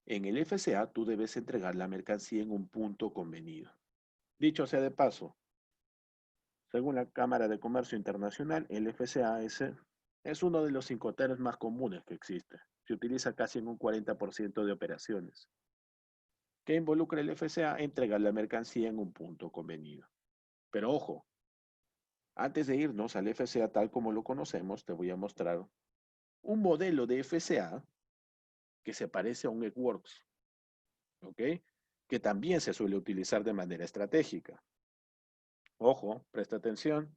En el FCA tú debes entregar la mercancía en un punto convenido. Dicho sea de paso, según la Cámara de Comercio Internacional, el FCA es uno de los Incoterms más comunes que existe. Se utiliza casi en un 40% de operaciones. ¿Qué involucra el FCA? Entregar la mercancía en un punto convenido. Pero ojo, antes de irnos al FCA tal como lo conocemos, te voy a mostrar un modelo de FCA que se parece a un Xworks, ¿ok? Que también se suele utilizar de manera estratégica. Ojo, presta atención.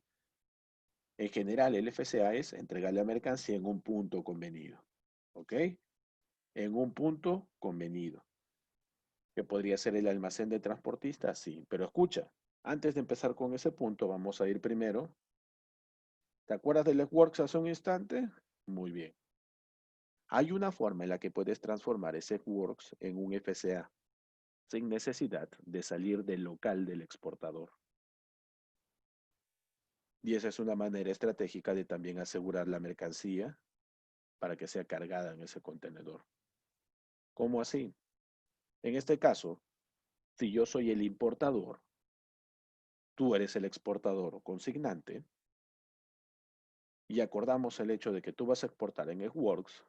En general, el FCA es entregar la mercancía en un punto convenido, ¿ok? En un punto convenido. ¿Que podría ser el almacén de transportista? Sí, pero escucha, antes de empezar con ese punto, vamos a ir primero. ¿Te acuerdas del Xworks hace un instante? Muy bien. Hay una forma en la que puedes transformar ese Xworks en un FCA sin necesidad de salir del local del exportador. Y esa es una manera estratégica de también asegurar la mercancía para que sea cargada en ese contenedor. ¿Cómo así? En este caso, si yo soy el importador, tú eres el exportador o consignante, y acordamos el hecho de que tú vas a exportar en Xworks,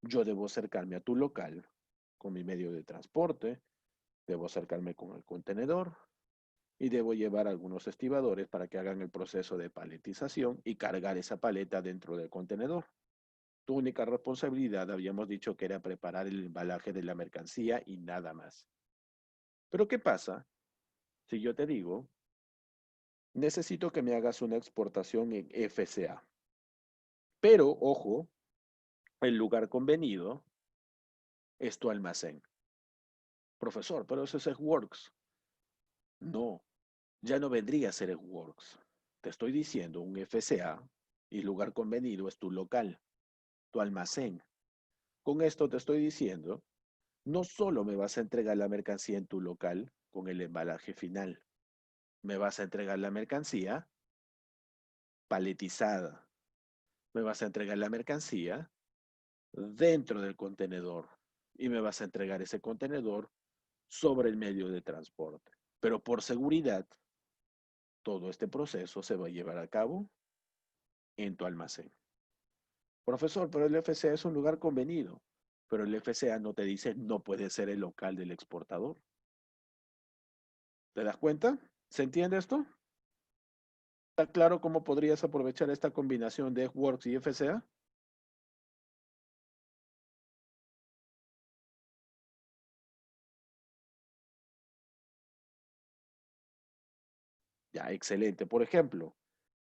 yo debo acercarme a tu local con mi medio de transporte, debo acercarme con el contenedor y debo llevar algunos estibadores para que hagan el proceso de paletización y cargar esa paleta dentro del contenedor. Tu única responsabilidad, habíamos dicho que era preparar el embalaje de la mercancía y nada más. Pero ¿qué pasa si yo te digo, necesito que me hagas una exportación en FCA? Pero, ojo, el lugar convenido es tu almacén. Profesor, pero eso es Works. No, ya no vendría a ser Works. Te estoy diciendo un FCA y lugar convenido es tu local, tu almacén. Con esto te estoy diciendo, no solo me vas a entregar la mercancía en tu local con el embalaje final, me vas a entregar la mercancía paletizada, me vas a entregar la mercancía dentro del contenedor y me vas a entregar ese contenedor sobre el medio de transporte. Pero por seguridad, todo este proceso se va a llevar a cabo en tu almacén. Profesor, pero el FCA es un lugar convenido, pero el FCA no te dice no puede ser el local del exportador. ¿Te das cuenta? ¿Se entiende esto? ¿Está claro cómo podrías aprovechar esta combinación de Works y FCA? Ya, excelente. Por ejemplo,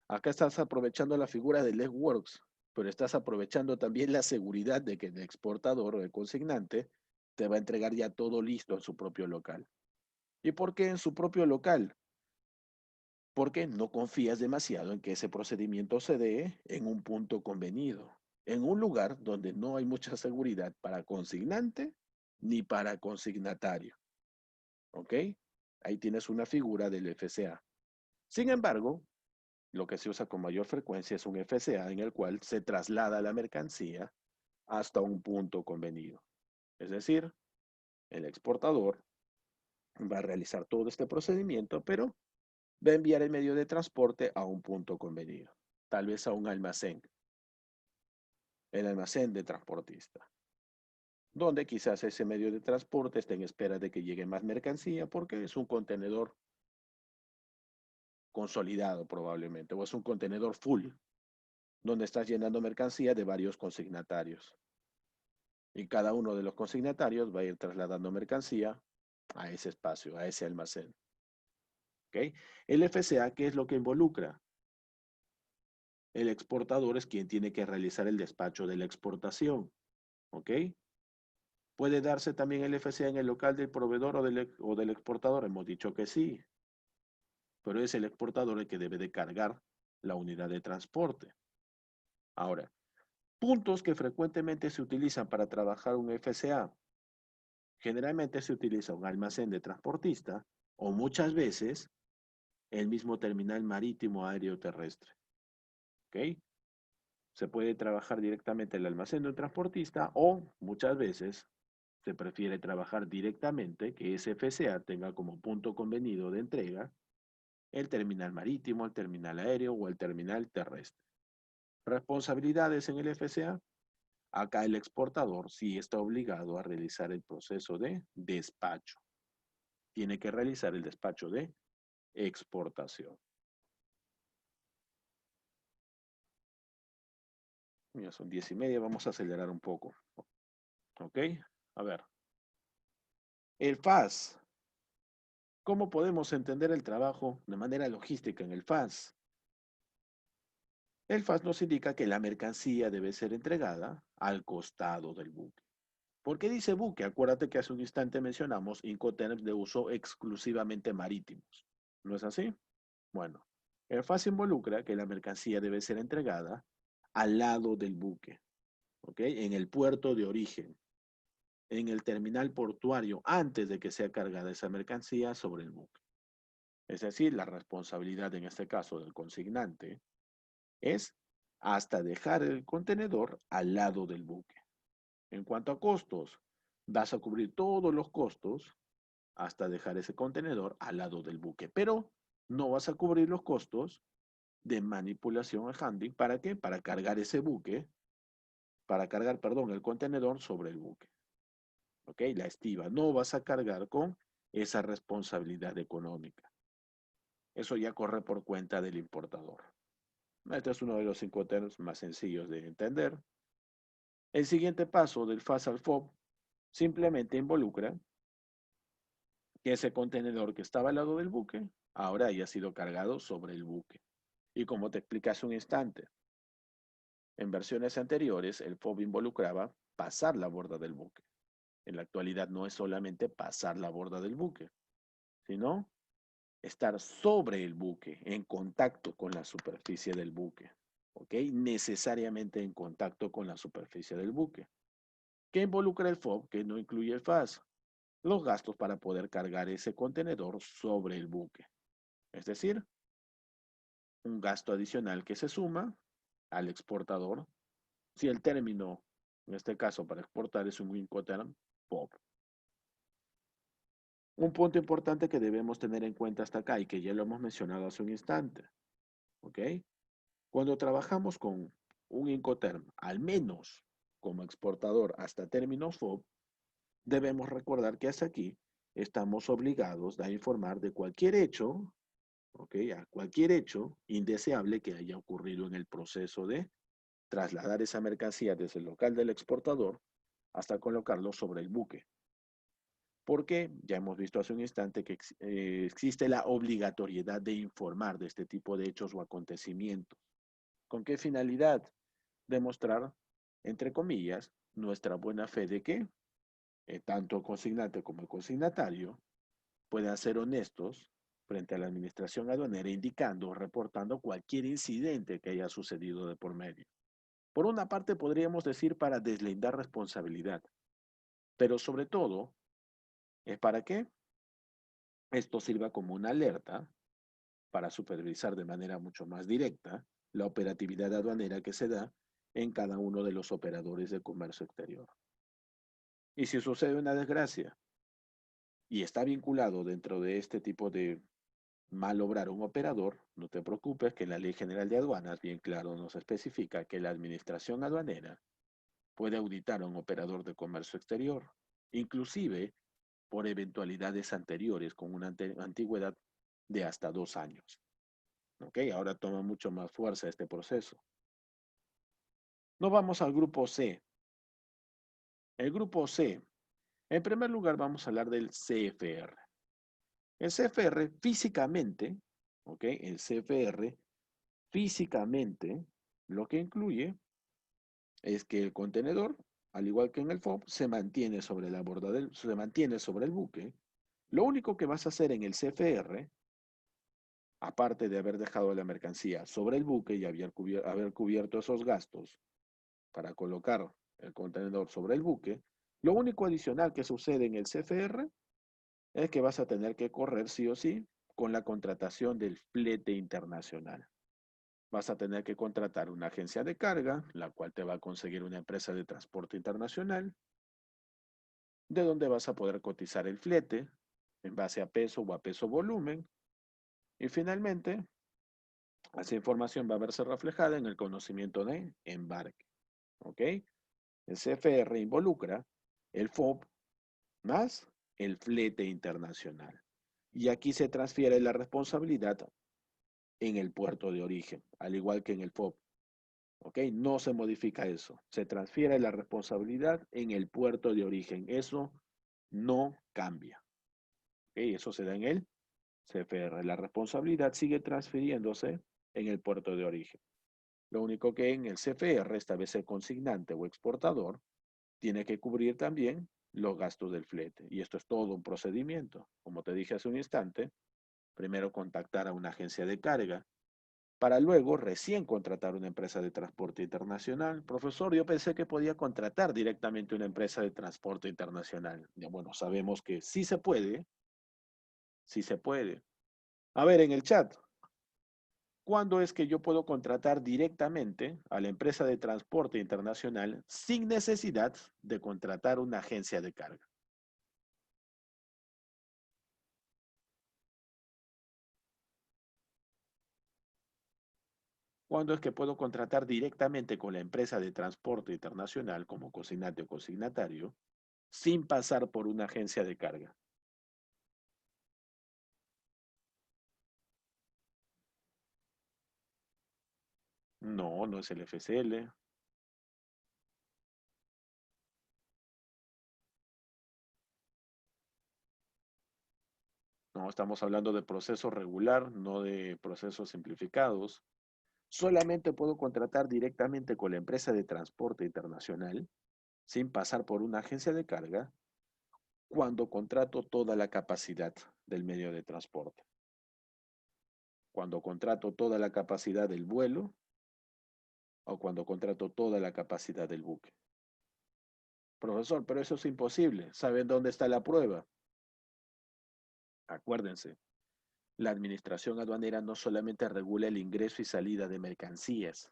acá estás aprovechando la figura de Works, pero estás aprovechando también la seguridad de que el exportador o el consignante te va a entregar ya todo listo en su propio local. ¿Y por qué en su propio local? Porque no confías demasiado en que ese procedimiento se dé en un punto convenido, en un lugar donde no hay mucha seguridad para consignante ni para consignatario. ¿Ok? Ahí tienes una figura del FCA. Sin embargo, lo que se usa con mayor frecuencia es un FCA en el cual se traslada la mercancía hasta un punto convenido. Es decir, el exportador va a realizar todo este procedimiento, pero va a enviar el medio de transporte a un punto convenido, tal vez a un almacén, el almacén de transportista, donde quizás ese medio de transporte esté en espera de que llegue más mercancía porque es un contenedor consolidado probablemente, o es un contenedor full, donde estás llenando mercancía de varios consignatarios. Y cada uno de los consignatarios va a ir trasladando mercancía a ese espacio, a ese almacén. ¿Ok? El FCA, ¿qué es lo que involucra? El exportador es quien tiene que realizar el despacho de la exportación. ¿Ok? ¿Puede darse también el FCA en el local del proveedor o del exportador? Hemos dicho que sí, pero es el exportador el que debe de cargar la unidad de transporte. Ahora, puntos que frecuentemente se utilizan para trabajar un FCA. Generalmente se utiliza un almacén de transportista o muchas veces el mismo terminal marítimo aéreo terrestre. ¿Ok? Se puede trabajar directamente el almacén de un transportista o muchas veces se prefiere trabajar directamente que ese FCA tenga como punto convenido de entrega el terminal marítimo, el terminal aéreo o el terminal terrestre. Responsabilidades en el FCA. Acá el exportador sí está obligado a realizar el proceso de despacho. Tiene que realizar el despacho de exportación. Ya son 10:30, vamos a acelerar un poco. ¿Ok? A ver. El FAS. ¿Cómo podemos entender el trabajo de manera logística en el FAS? El FAS nos indica que la mercancía debe ser entregada al costado del buque. ¿Por qué dice buque? Acuérdate que hace un instante mencionamos Incoterms de uso exclusivamente marítimos. ¿No es así? Bueno, el FAS involucra que la mercancía debe ser entregada al lado del buque, ¿ok? En el puerto de origen, en el terminal portuario, antes de que sea cargada esa mercancía sobre el buque. Es decir, la responsabilidad en este caso del consignante es hasta dejar el contenedor al lado del buque. En cuanto a costos, vas a cubrir todos los costos hasta dejar ese contenedor al lado del buque, pero no vas a cubrir los costos de manipulación al handling. ¿Para qué? Para cargar ese buque, para cargar, perdón, el contenedor sobre el buque. ¿Ok? La estiva. No vas a cargar con esa responsabilidad económica. Eso ya corre por cuenta del importador. Este es uno de los Incoterms más sencillos de entender. El siguiente paso del FAS al FOB simplemente involucra que ese contenedor que estaba al lado del buque ahora haya sido cargado sobre el buque. Y como te expliqué hace un instante, en versiones anteriores el FOB involucraba pasar la borda del buque. en la actualidad no es solamente pasar la borda del buque, sino estar sobre el buque, en contacto con la superficie del buque. ¿Ok? Necesariamente en contacto con la superficie del buque. ¿Qué involucra el FOB? Que no incluye el FAS. Los gastos para poder cargar ese contenedor sobre el buque. Es decir, un gasto adicional que se suma al exportador si el término, en este caso para exportar, es un Incoterm FOB. Un punto importante que debemos tener en cuenta hasta acá y que ya lo hemos mencionado hace un instante, ¿ok? Cuando trabajamos con un Incoterm, al menos como exportador hasta término FOB, debemos recordar que hasta aquí estamos obligados a informar de cualquier hecho, ¿ok? A cualquier hecho indeseable que haya ocurrido en el proceso de trasladar esa mercancía desde el local del exportador hasta colocarlo sobre el buque. Porque ya hemos visto hace un instante que existe la obligatoriedad de informar de este tipo de hechos o acontecimientos. ¿Con qué finalidad? Demostrar, entre comillas, nuestra buena fe de que tanto el consignante como el consignatario puedan ser honestos frente a la administración aduanera, indicando o reportando cualquier incidente que haya sucedido de por medio. Por una parte, podríamos decir para deslindar responsabilidad, pero sobre todo es para que esto sirva como una alerta para supervisar de manera mucho más directa la operatividad aduanera que se da en cada uno de los operadores de comercio exterior. Y si sucede una desgracia y está vinculado dentro de este tipo de malobrar un operador, no te preocupes que la Ley General de Aduanas bien claro nos especifica que la administración aduanera puede auditar a un operador de comercio exterior, inclusive por eventualidades anteriores con una antigüedad de hasta 2 años. ¿Ok? Ahora toma mucho más fuerza este proceso. Nos vamos al grupo C. El grupo C. En primer lugar vamos a hablar del CFR. El CFR físicamente, ¿ok? El CFR físicamente lo que incluye es que el contenedor, al igual que en el FOB, se mantiene sobre la borda se mantiene sobre el buque. Lo único que vas a hacer en el CFR, aparte de haber dejado la mercancía sobre el buque y haber cubierto esos gastos para colocar el contenedor sobre el buque, lo único adicional que sucede en el CFR es que vas a tener que correr sí o sí con la contratación del flete internacional. Vas a tener que contratar una agencia de carga, la cual te va a conseguir una empresa de transporte internacional, de donde vas a poder cotizar el flete en base a peso o a peso volumen. Y finalmente, esa información va a verse reflejada en el conocimiento de embarque. ¿Ok? El CFR involucra el FOB más el flete internacional. Y aquí se transfiere la responsabilidad en el puerto de origen, al igual que en el FOB. ¿Ok? No se modifica eso. Se transfiere la responsabilidad en el puerto de origen. Eso no cambia. ¿Ok? Eso se da en el CFR. La responsabilidad sigue transfiriéndose en el puerto de origen. Lo único que en el CFR, esta vez el consignante o exportador, tiene que cubrir también los gastos del flete. Y esto es todo un procedimiento. Como te dije hace un instante, primero contactar a una agencia de carga para luego recién contratar una empresa de transporte internacional. Profesor, yo pensé que podía contratar directamente una empresa de transporte internacional. Ya, bueno, sabemos que sí se puede, sí se puede. A ver, en el chat, ¿cuándo es que yo puedo contratar directamente a la empresa de transporte internacional sin necesidad de contratar una agencia de carga? ¿Cuándo es que puedo contratar directamente con la empresa de transporte internacional como consignante o consignatario sin pasar por una agencia de carga? No, no es el FCL. No, estamos hablando de proceso regular, no de procesos simplificados. Solamente puedo contratar directamente con la empresa de transporte internacional sin pasar por una agencia de carga Cuando contrato toda la capacidad del medio de transporte. Cuando contrato toda la capacidad del vuelo o cuando contrato toda la capacidad del buque. Profesor, pero eso es imposible. ¿Saben dónde está la prueba? Acuérdense, la administración aduanera no solamente regula el ingreso y salida de mercancías,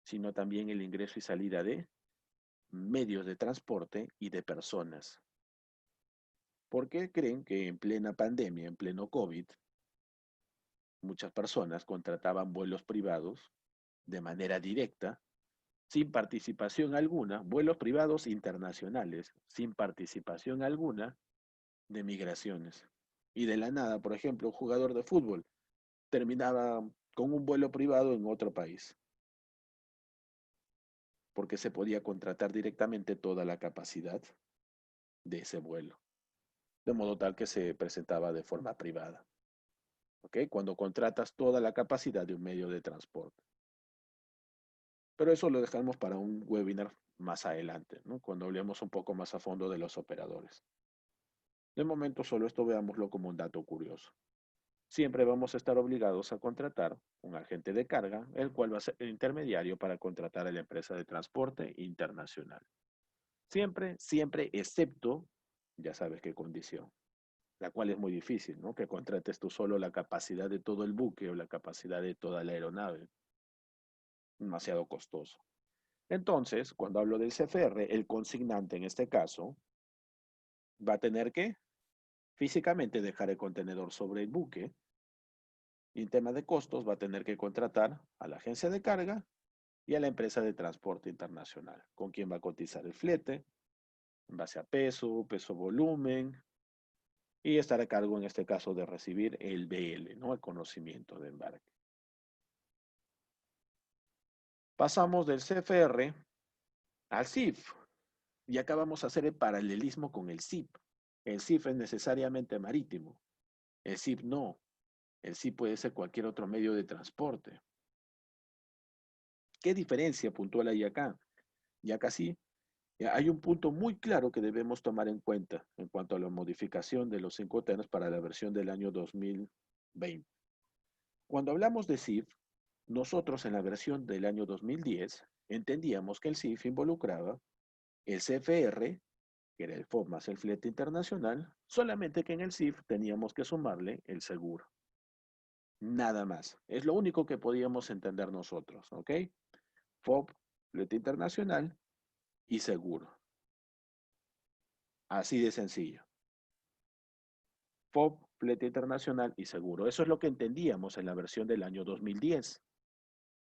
sino también el ingreso y salida de medios de transporte y de personas. ¿Por qué creen que en plena pandemia, en pleno COVID, muchas personas contrataban vuelos privados de manera directa, sin participación alguna, vuelos privados internacionales, sin participación alguna de migraciones? Y de la nada, por ejemplo, un jugador de fútbol terminaba con un vuelo privado en otro país, porque se podía contratar directamente toda la capacidad de ese vuelo, de modo tal que se presentaba de forma privada. ¿Ok? Cuando contratas toda la capacidad de un medio de transporte. Pero eso lo dejamos para un webinar más adelante, ¿no? Cuando hablemos un poco más a fondo de los operadores. De momento solo esto veámoslo como un dato curioso. Siempre vamos a estar obligados a contratar un agente de carga, el cual va a ser el intermediario para contratar a la empresa de transporte internacional. Siempre, siempre, excepto, ya sabes qué condición, la cual es muy difícil, ¿no? Que contrates tú solo la capacidad de todo el buque o la capacidad de toda la aeronave. Demasiado costoso. Entonces, cuando hablo del CFR, el consignante en este caso va a tener que físicamente dejar el contenedor sobre el buque y en tema de costos va a tener que contratar a la agencia de carga y a la empresa de transporte internacional, con quien va a cotizar el flete en base a peso, peso volumen y estar a cargo en este caso de recibir el BL, ¿no? El conocimiento de embarque. Pasamos del CFR al CIF y acá vamos a hacer el paralelismo con el CIP. El CIF es necesariamente marítimo, el CIP no. El CIP puede ser cualquier otro medio de transporte. ¿Qué diferencia puntual hay acá? Y acá sí, hay un punto muy claro que debemos tomar en cuenta en cuanto a la modificación de los Incoterms para la versión del año 2020. Cuando hablamos de CIF, nosotros en la versión del año 2010 entendíamos que el CIF involucraba el CFR, que era el FOB más el flete internacional, solamente que en el CIF teníamos que sumarle el seguro. Nada más. Es lo único que podíamos entender nosotros, ¿ok? FOB, flete internacional y seguro. Así de sencillo. FOB, flete internacional y seguro. Eso es lo que entendíamos en la versión del año 2010,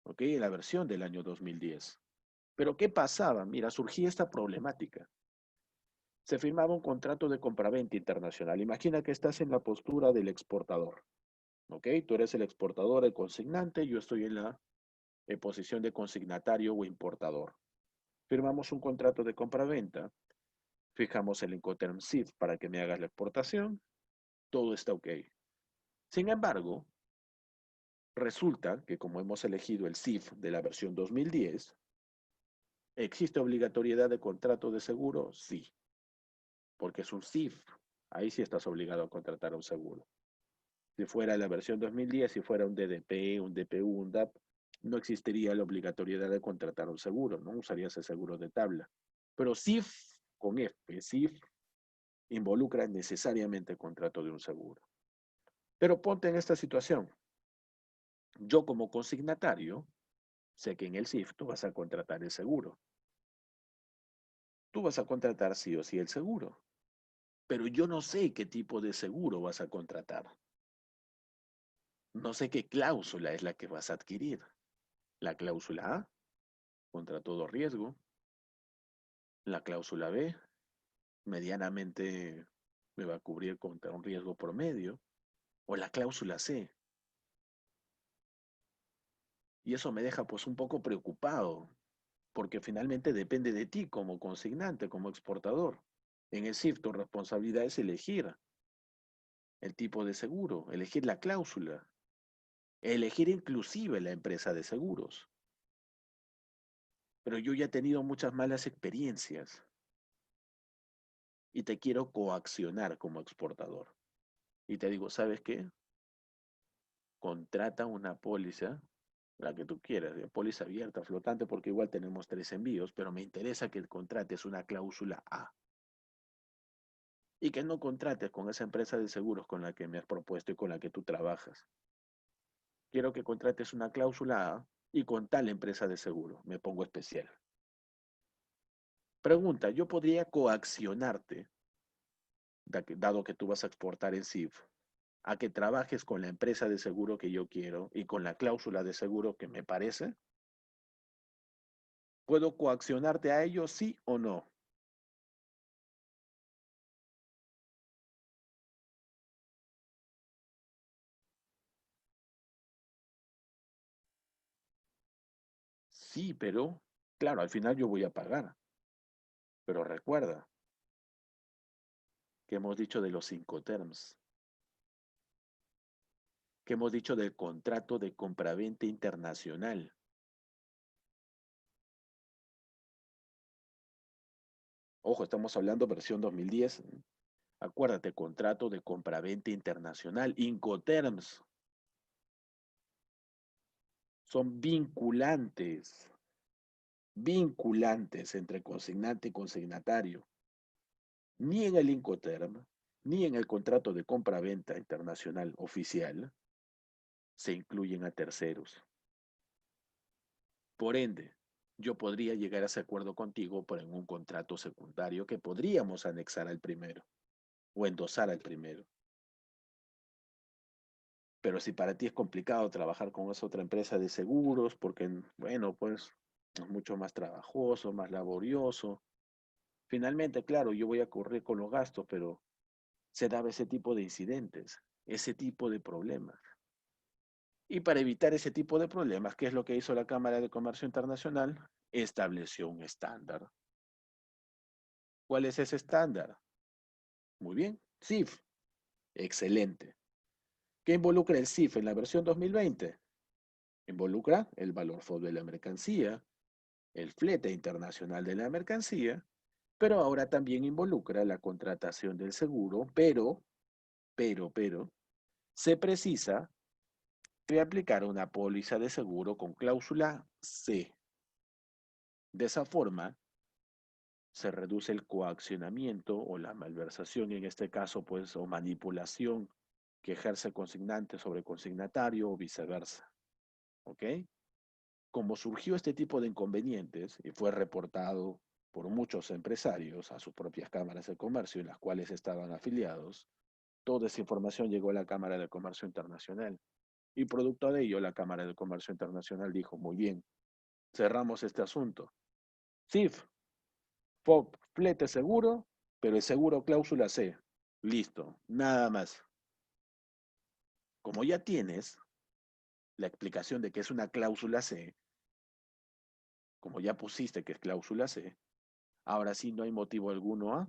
¿ok? En la versión del año 2010. Pero ¿qué pasaba? Mira, surgía esta problemática. Se firmaba un contrato de compraventa internacional. Imagina que estás en la postura del exportador, ¿ok? Tú eres el exportador, el consignante, yo estoy en la posición de consignatario o importador. Firmamos un contrato de compraventa, fijamos el Incoterm SIF para que me hagas la exportación, todo está ok. Sin embargo, resulta que como hemos elegido el SIF de la versión 2010, ¿existe obligatoriedad de contrato de seguro? Sí, porque es un SIF. Ahí sí estás obligado a contratar un seguro. Si fuera la versión 2010, si fuera un DDP, un DPU, un DAP, no existiría la obligatoriedad de contratar un seguro, ¿no? Usarías el seguro de tabla. Pero SIF con F, SIF involucra necesariamente el contrato de un seguro. Pero ponte en esta situación. Yo como consignatario sé que en el SIF tú vas a contratar el seguro. Tú vas a contratar sí o sí el seguro. Pero yo no sé qué tipo de seguro vas a contratar. No sé qué cláusula es la que vas a adquirir. La cláusula A, contra todo riesgo. La cláusula B, medianamente me va a cubrir contra un riesgo promedio. O la cláusula C. Y eso me deja pues un poco preocupado, porque finalmente depende de ti como consignante, como exportador. En el SIF tu responsabilidad es elegir el tipo de seguro, elegir la cláusula, elegir inclusive la empresa de seguros. Pero yo ya he tenido muchas malas experiencias y te quiero coaccionar como exportador. Y te digo, ¿sabes qué? Contrata una póliza, la que tú quieras, de póliza abierta, flotante, porque igual tenemos 3 envíos, pero me interesa que contrates una cláusula A y que no contrates con esa empresa de seguros con la que me has propuesto y con la que tú trabajas. Quiero que contrates una cláusula A y con tal empresa de seguro. Me pongo especial. Pregunta, ¿yo podría coaccionarte, dado que tú vas a exportar en CIF, a que trabajes con la empresa de seguro que yo quiero y con la cláusula de seguro que me parece? ¿Puedo coaccionarte a ello, sí o no? Sí, pero, claro, al final yo voy a pagar. Pero recuerda que hemos dicho de los 5 terms, que hemos dicho del contrato de compraventa internacional. Ojo, estamos hablando versión 2010. Acuérdate, contrato de compraventa internacional, Incoterms, son vinculantes entre consignante y consignatario. Ni en el Incoterm, ni en el contrato de compraventa internacional oficial se incluyen a terceros. Por ende, yo podría llegar a ese acuerdo contigo por en un contrato secundario que podríamos anexar al primero o endosar al primero. Pero si para ti es complicado trabajar con esa otra empresa de seguros, porque, bueno, pues es mucho más trabajoso, más laborioso. Finalmente, claro, yo voy a correr con los gastos, pero se daba ese tipo de incidentes, ese tipo de problemas. Y para evitar ese tipo de problemas, ¿qué es lo que hizo la Cámara de Comercio Internacional? Estableció un estándar. ¿Cuál es ese estándar? Muy bien, CIF. Excelente. ¿Qué involucra el CIF en la versión 2020? Involucra el valor FOB de la mercancía, el flete internacional de la mercancía, pero ahora también involucra la contratación del seguro, pero, se precisa de aplicar una póliza de seguro con cláusula C. De esa forma, se reduce el coaccionamiento o la malversación, en este caso, pues, o manipulación que ejerce el consignante sobre consignatario o viceversa. ¿Ok? Como surgió este tipo de inconvenientes y fue reportado por muchos empresarios a sus propias cámaras de comercio en las cuales estaban afiliados, toda esa información llegó a la Cámara de Comercio Internacional. Y producto de ello, la Cámara de Comercio Internacional dijo, muy bien, cerramos este asunto. CIF, FOB, flete seguro, pero el seguro cláusula C. Listo, nada más. Como ya tienes la explicación de que es una cláusula C, como ya pusiste que es cláusula C, ahora sí no hay motivo alguno a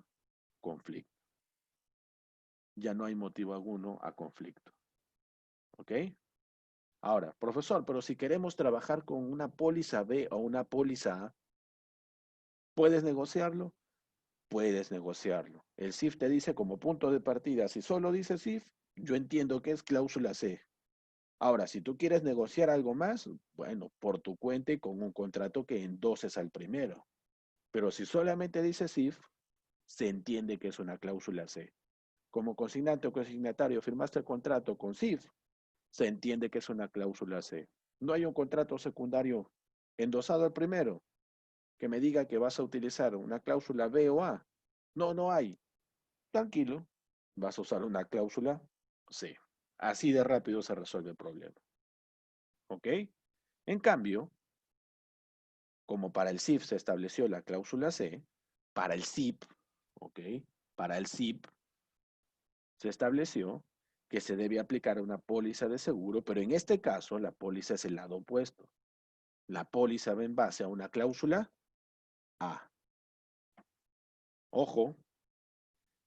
conflicto. Ya no hay motivo alguno a conflicto. ¿Ok? Ahora, profesor, pero si queremos trabajar con una póliza B o una póliza A, ¿puedes negociarlo? Puedes negociarlo. El CIF te dice como punto de partida, si solo dice CIF, yo entiendo que es cláusula C. Ahora, si tú quieres negociar algo más, bueno, por tu cuenta y con un contrato que endoses al primero. Pero si solamente dice CIF, se entiende que es una cláusula C. Como consignante o consignatario firmaste el contrato con CIF, se entiende que es una cláusula C. No hay un contrato secundario endosado al primero que me diga que vas a utilizar una cláusula B o A. No, no hay. Tranquilo, vas a usar una cláusula C. Así de rápido se resuelve el problema. ¿Ok? En cambio, como para el CIF se estableció la cláusula C, para el CIP, ¿ok? Para el CIP se estableció que se debe aplicar una póliza de seguro, pero en este caso la póliza es el lado opuesto. La póliza va en base a una cláusula A. Ojo,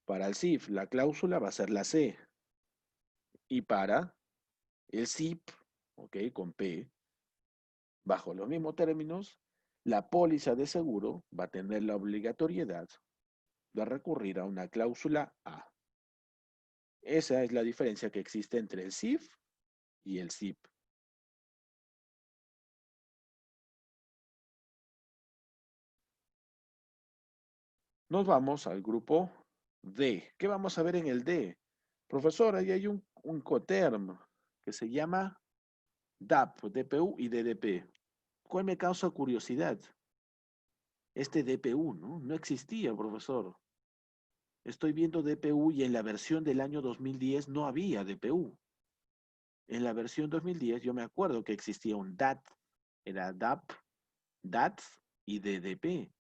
para el CIF la cláusula va a ser la C y para el CIP, ¿ok? Con P, bajo los mismos términos, la póliza de seguro va a tener la obligatoriedad de recurrir a una cláusula A. Esa es la diferencia que existe entre el SIF y el SIP. Nos vamos al grupo D. ¿Qué vamos a ver en el D? Profesor, ahí hay un Incoterm que se llama DAP, DPU y DDP. ¿Cuál me causa curiosidad? Este DPU, ¿no? No existía, profesor. Estoy viendo DPU y en la versión del año 2010 no había DPU. En la versión 2010 yo me acuerdo que existía un DAT. Era DAP, DAT y DDP.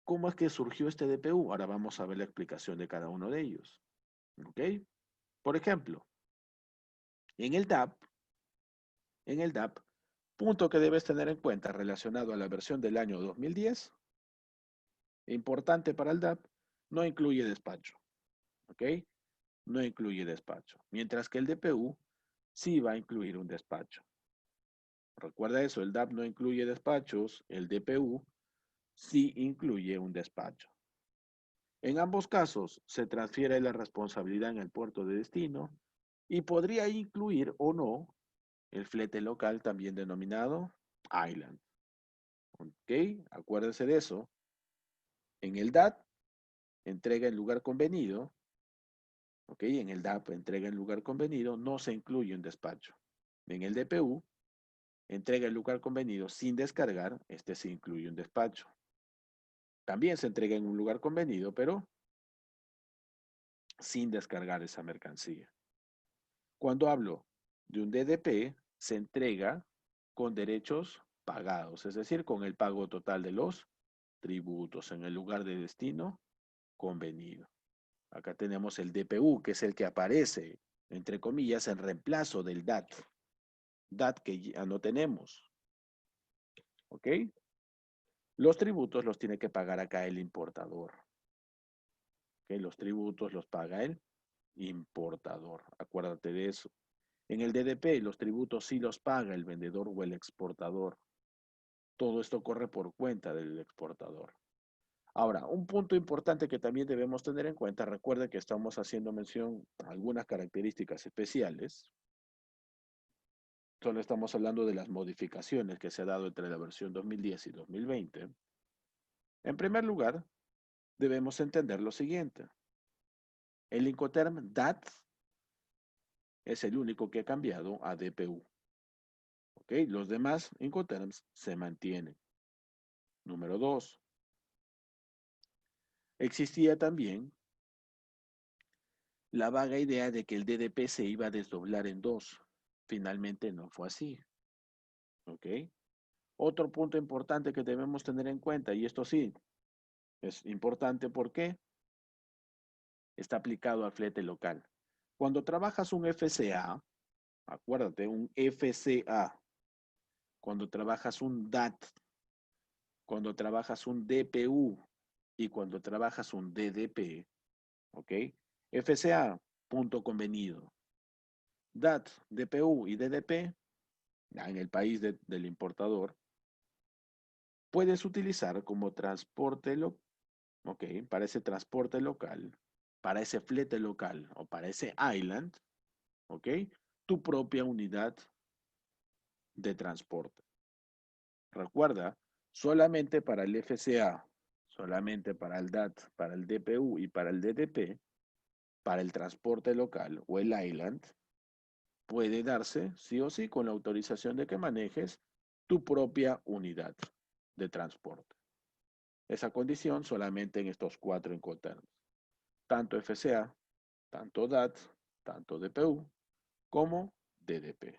¿Cómo es que surgió este DPU? Ahora vamos a ver la explicación de cada uno de ellos. ¿Ok? Por ejemplo, en el DAP, punto que debes tener en cuenta relacionado a la versión del año 2010, importante para el DAP, no incluye despacho. ¿Ok? No incluye despacho. Mientras que el DPU sí va a incluir un despacho. Recuerda eso, el DAP no incluye despachos, el DPU sí incluye un despacho. En ambos casos se transfiere la responsabilidad en el puerto de destino y podría incluir o no el flete local también denominado Island. ¿Ok? Acuérdense de eso. En el DAT, entrega en lugar convenido. ¿Ok? En el DAP, entrega en lugar convenido, no se incluye un despacho. En el DPU, entrega en lugar convenido sin descargar, este se incluye un despacho. También se entrega en un lugar convenido, pero sin descargar esa mercancía. Cuando hablo de un DDP, se entrega con derechos pagados, es decir, con el pago total de los tributos en el lugar de destino convenido. Acá tenemos el DPU, que es el que aparece, entre comillas, en reemplazo del DAT. DAT que ya no tenemos. ¿Ok? Los tributos los tiene que pagar acá el importador. ¿Ok? Los tributos los paga el importador. Acuérdate de eso. En el DDP, los tributos sí los paga el vendedor o el exportador. Todo esto corre por cuenta del exportador. Ahora, un punto importante que también debemos tener en cuenta, recuerden que estamos haciendo mención a algunas características especiales. Solo estamos hablando de las modificaciones que se ha dado entre la versión 2010 y 2020. En primer lugar, debemos entender lo siguiente. El Incoterm DAT es el único que ha cambiado a DPU. ¿Ok? Los demás Incoterms se mantienen. Número 2. Existía también la vaga idea de que el DDP se iba a desdoblar en dos. Finalmente no fue así. ¿Ok? Otro punto importante que debemos tener en cuenta, y esto sí, es importante porque está aplicado al flete local. Cuando trabajas un FCA, acuérdate, un FCA, cuando trabajas un DAT, cuando trabajas un DPU y cuando trabajas un DDP, ¿ok? FCA, punto convenido. DAT, DPU y DDP, en el país del importador, puedes utilizar como transporte local, ¿ok? Para ese transporte local, para ese flete local o para ese island, ¿ok? Tu propia unidad de transporte. Recuerda, solamente para el FCA, solamente para el DAT, para el DPU y para el DDP, para el transporte local o el island, puede darse sí o sí con la autorización de que manejes tu propia unidad de transporte. Esa condición solamente en estos cuatro Incoterms. Tanto FCA, tanto DAT, tanto DPU, como DDP.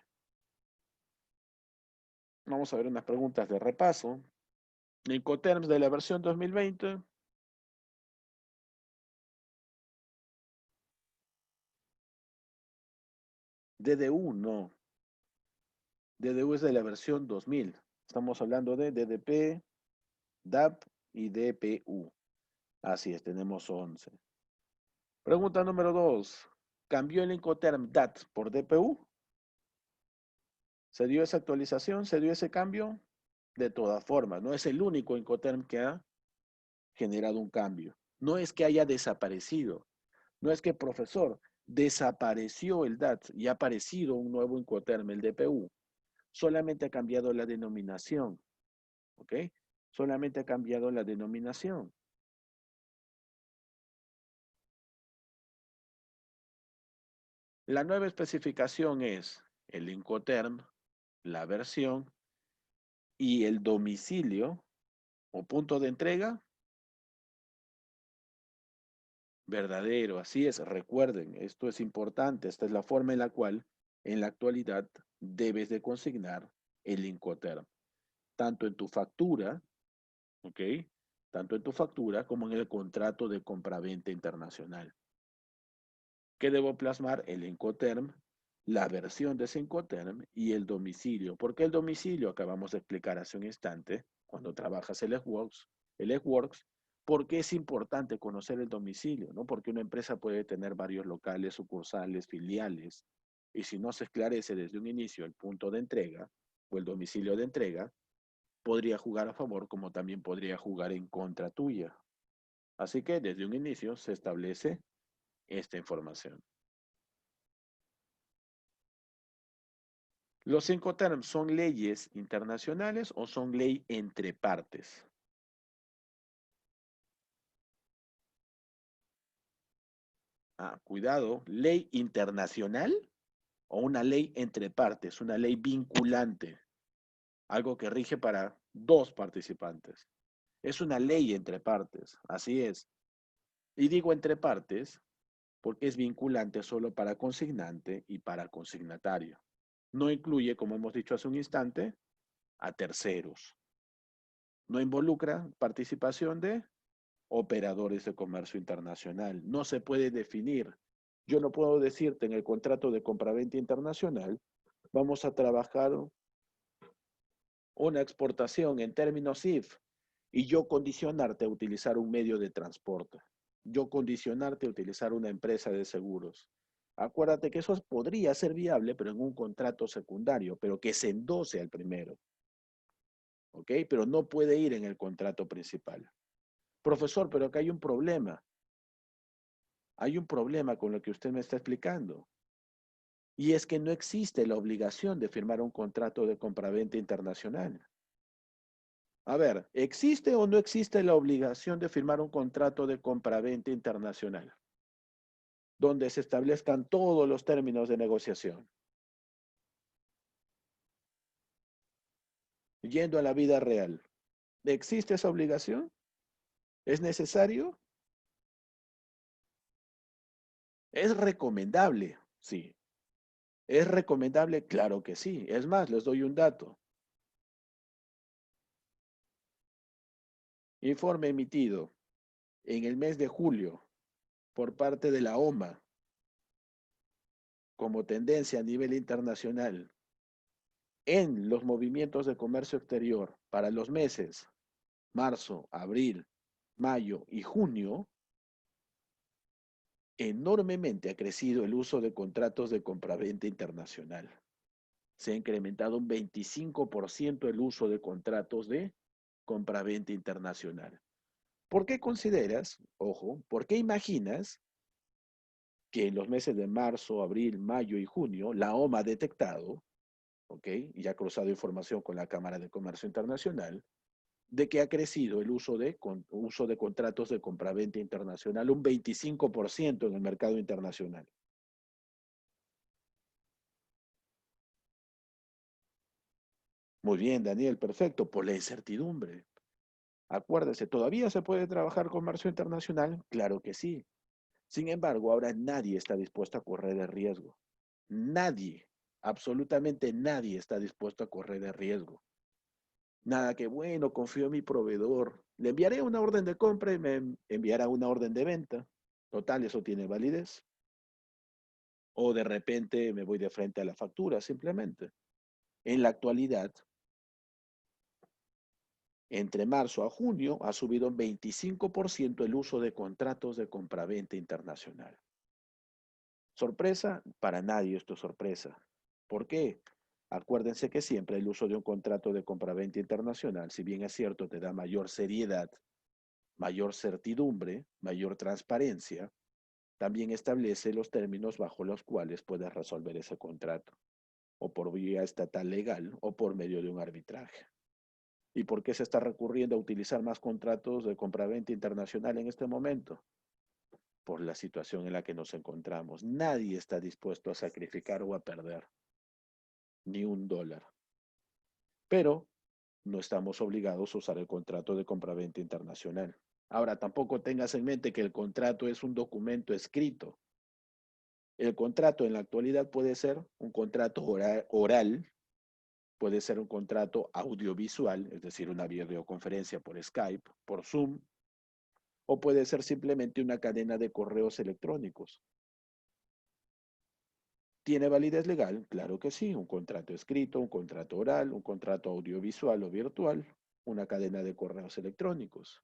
Vamos a ver unas preguntas de repaso. Incoterms de la versión 2020. DDU no. DDU es de la versión 2000. Estamos hablando de DDP, DAP y DPU. Así es, tenemos 11. Pregunta número 2. ¿Cambió el Incoterm DAT por DPU? ¿Se dio esa actualización? ¿Se dio ese cambio? De todas formas, no es el único Incoterm que ha generado un cambio. No es que haya desaparecido. No es que, profesor, desapareció el DAT y ha aparecido un nuevo Incoterm, el DPU. Solamente ha cambiado la denominación. ¿Ok? Solamente ha cambiado la denominación. La nueva especificación es el Incoterm, la versión y el domicilio o punto de entrega verdadero. Así es, recuerden, esto es importante. Esta es la forma en la cual en la actualidad debes de consignar el Incoterm, tanto en tu factura, ¿ok? Tanto en tu factura como en el contrato de compraventa internacional. ¿Qué debo plasmar? El Incoterm, la versión de ese Incoterm y el domicilio. ¿Por qué el domicilio? Acabamos de explicar hace un instante, cuando trabajas el Eggworks, ¿por qué es importante conocer el domicilio? ¿No? Porque una empresa puede tener varios locales, sucursales, filiales, y si no se esclarece desde un inicio el punto de entrega o el domicilio de entrega, podría jugar a favor como también podría jugar en contra tuya. Así que desde un inicio se establece esta información. ¿Los Incoterms son leyes internacionales o son ley entre partes? Ah, cuidado, ¿ley internacional o una ley entre partes, una ley vinculante? Algo que rige para dos participantes. Es una ley entre partes, así es. Y digo entre partes porque es vinculante solo para consignante y para consignatario. No incluye, como hemos dicho hace un instante, a terceros. No involucra participación de operadores de comercio internacional. No se puede definir. Yo no puedo decirte en el contrato de compraventa internacional, vamos a trabajar una exportación en términos IF y yo condicionarte a utilizar un medio de transporte. Yo condicionarte a utilizar una empresa de seguros. Acuérdate que eso podría ser viable, pero en un contrato secundario, pero que se endose al primero. ¿Ok? Pero no puede ir en el contrato principal. Profesor, pero acá hay un problema. Hay un problema con lo que usted me está explicando. Y es que no existe la obligación de firmar un contrato de compraventa internacional. A ver, ¿existe o no existe la obligación de firmar un contrato de compraventa internacional? Donde se establezcan todos los términos de negociación. Yendo a la vida real. ¿Existe esa obligación? ¿Es necesario? ¿Es recomendable? Sí. ¿Es recomendable? Claro que sí. Es más, les doy un dato. Informe emitido en el mes de julio por parte de la OMA como tendencia a nivel internacional en los movimientos de comercio exterior para los meses marzo, abril, mayo y junio, enormemente ha crecido el uso de contratos de compraventa internacional. Se ha incrementado un 25% el uso de contratos de compraventa internacional. ¿Por qué consideras, ojo, por qué imaginas que en los meses de marzo, abril, mayo y junio la OMA ha detectado, ¿ok? Y ha cruzado información con la Cámara de Comercio Internacional, de que ha crecido el uso de contratos de compraventa internacional un 25% en el mercado internacional? Muy bien, Daniel, perfecto, por la incertidumbre. Acuérdese, ¿todavía se puede trabajar comercio internacional? Claro que sí. Sin embargo, ahora nadie está dispuesto a correr el riesgo. Nadie, absolutamente nadie está dispuesto a correr el riesgo. Nada que bueno, confío en mi proveedor. Le enviaré una orden de compra y me enviará una orden de venta. Total, eso tiene validez. O de repente me voy de frente a la factura, simplemente. En la actualidad, entre marzo a junio, ha subido un 25% el uso de contratos de compraventa internacional. ¿Sorpresa? Para nadie esto es sorpresa. ¿Por qué? Acuérdense que siempre el uso de un contrato de compraventa internacional, si bien es cierto, te da mayor seriedad mayor certidumbre, mayor transparencia, también establece los términos bajo los cuales puedes resolver ese contrato, o por vía estatal legal o por medio de un arbitraje. ¿Y por qué se está recurriendo a utilizar más contratos de compraventa internacional en este momento? Por la situación en la que nos encontramos. Nadie está dispuesto a sacrificar o a perder ni un dólar. Pero no estamos obligados a usar el contrato de compraventa internacional. Ahora, tampoco tengas en mente que el contrato es un documento escrito. El contrato en la actualidad puede ser un contrato oral, puede ser un contrato audiovisual, es decir, una videoconferencia por Skype, por Zoom, o puede ser simplemente una cadena de correos electrónicos. ¿Tiene validez legal? Claro que sí, un contrato escrito, un contrato oral, un contrato audiovisual o virtual, una cadena de correos electrónicos.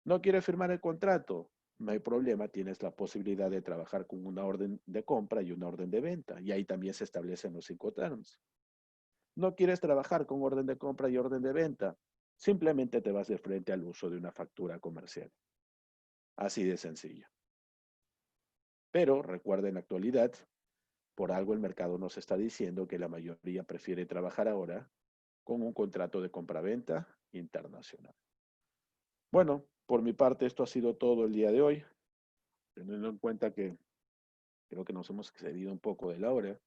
¿No quiere firmar el contrato? No hay problema, tienes la posibilidad de trabajar con una orden de compra y una orden de venta, y ahí también se establecen los Incoterms. ¿No quieres trabajar con orden de compra y orden de venta? Simplemente te vas de frente al uso de una factura comercial. Así de sencillo. Pero recuerda, en la actualidad, por algo el mercado nos está diciendo que la mayoría prefiere trabajar ahora con un contrato de compraventa internacional. Bueno, por mi parte esto ha sido todo el día de hoy, teniendo en cuenta que creo que nos hemos excedido un poco de la hora.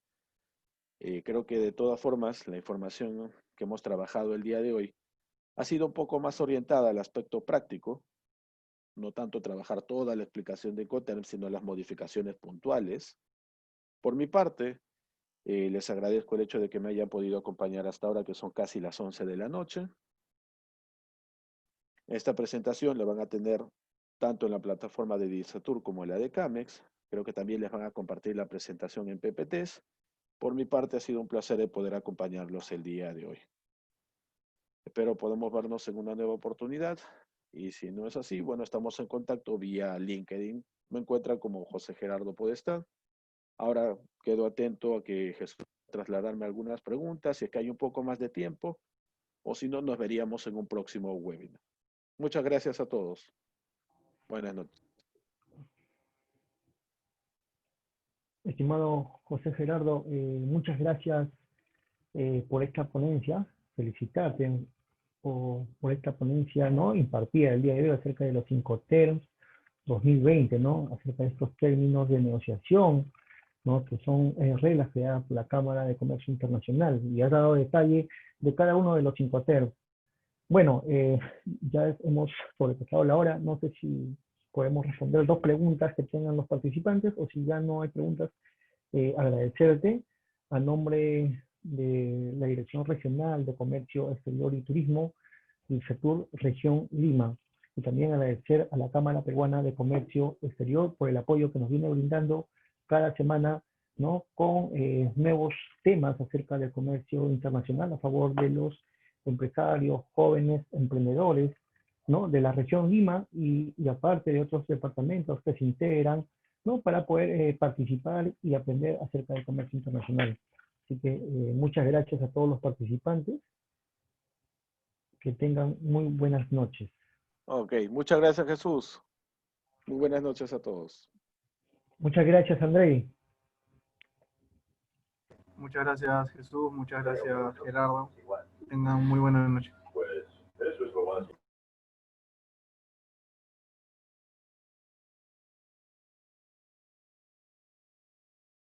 Creo que de todas formas la información que hemos trabajado el día de hoy ha sido un poco más orientada al aspecto práctico, no tanto trabajar toda la explicación de Incoterms, sino las modificaciones puntuales. Por mi parte, les agradezco el hecho de que me hayan podido acompañar hasta ahora, que son casi las 11 de la noche. Esta presentación la van a tener tanto en la plataforma de Disatur como en la de Camex. Creo que también les van a compartir la presentación en PPTs. Por mi parte, ha sido un placer de poder acompañarlos el día de hoy. Espero podamos vernos en una nueva oportunidad. Y si no es así, bueno, estamos en contacto vía LinkedIn. Me encuentran como José Gerardo Podestá. Ahora quedo atento a que Jesús trasladarme algunas preguntas, si es que hay un poco más de tiempo, o si no, nos veríamos en un próximo webinar. Muchas gracias a todos. Buenas noches. Estimado José Gerardo, muchas gracias por esta ponencia. Felicitarte por esta ponencia, ¿no?, impartida el día de hoy acerca de los Incoterms 2020, ¿no?, acerca de estos términos de negociación, ¿no?, que son reglas creadas por la Cámara de Comercio Internacional, y has dado detalle de cada uno de los Incoterms. Bueno, ya hemos sobrepasado la hora. No sé si podemos responder dos preguntas que tengan los participantes, o si ya no hay preguntas, agradecerte a nombre de la Dirección Regional de Comercio Exterior y Turismo del sector Región Lima, y también agradecer a la Cámara Peruana de Comercio Exterior por el apoyo que nos viene brindando cada semana, ¿no?, con nuevos temas acerca del comercio internacional a favor de los empresarios, jóvenes, emprendedores, ¿no?, de la región Lima, y aparte de otros departamentos que se integran, ¿no?, para poder participar y aprender acerca del comercio internacional. Así que muchas gracias a todos los participantes. Que tengan muy buenas noches. Ok, muchas gracias, Jesús. Muy buenas noches a todos. Muchas gracias, Andrei. Muchas gracias, Jesús. Muchas gracias, Gerardo. Tengan muy buena noche.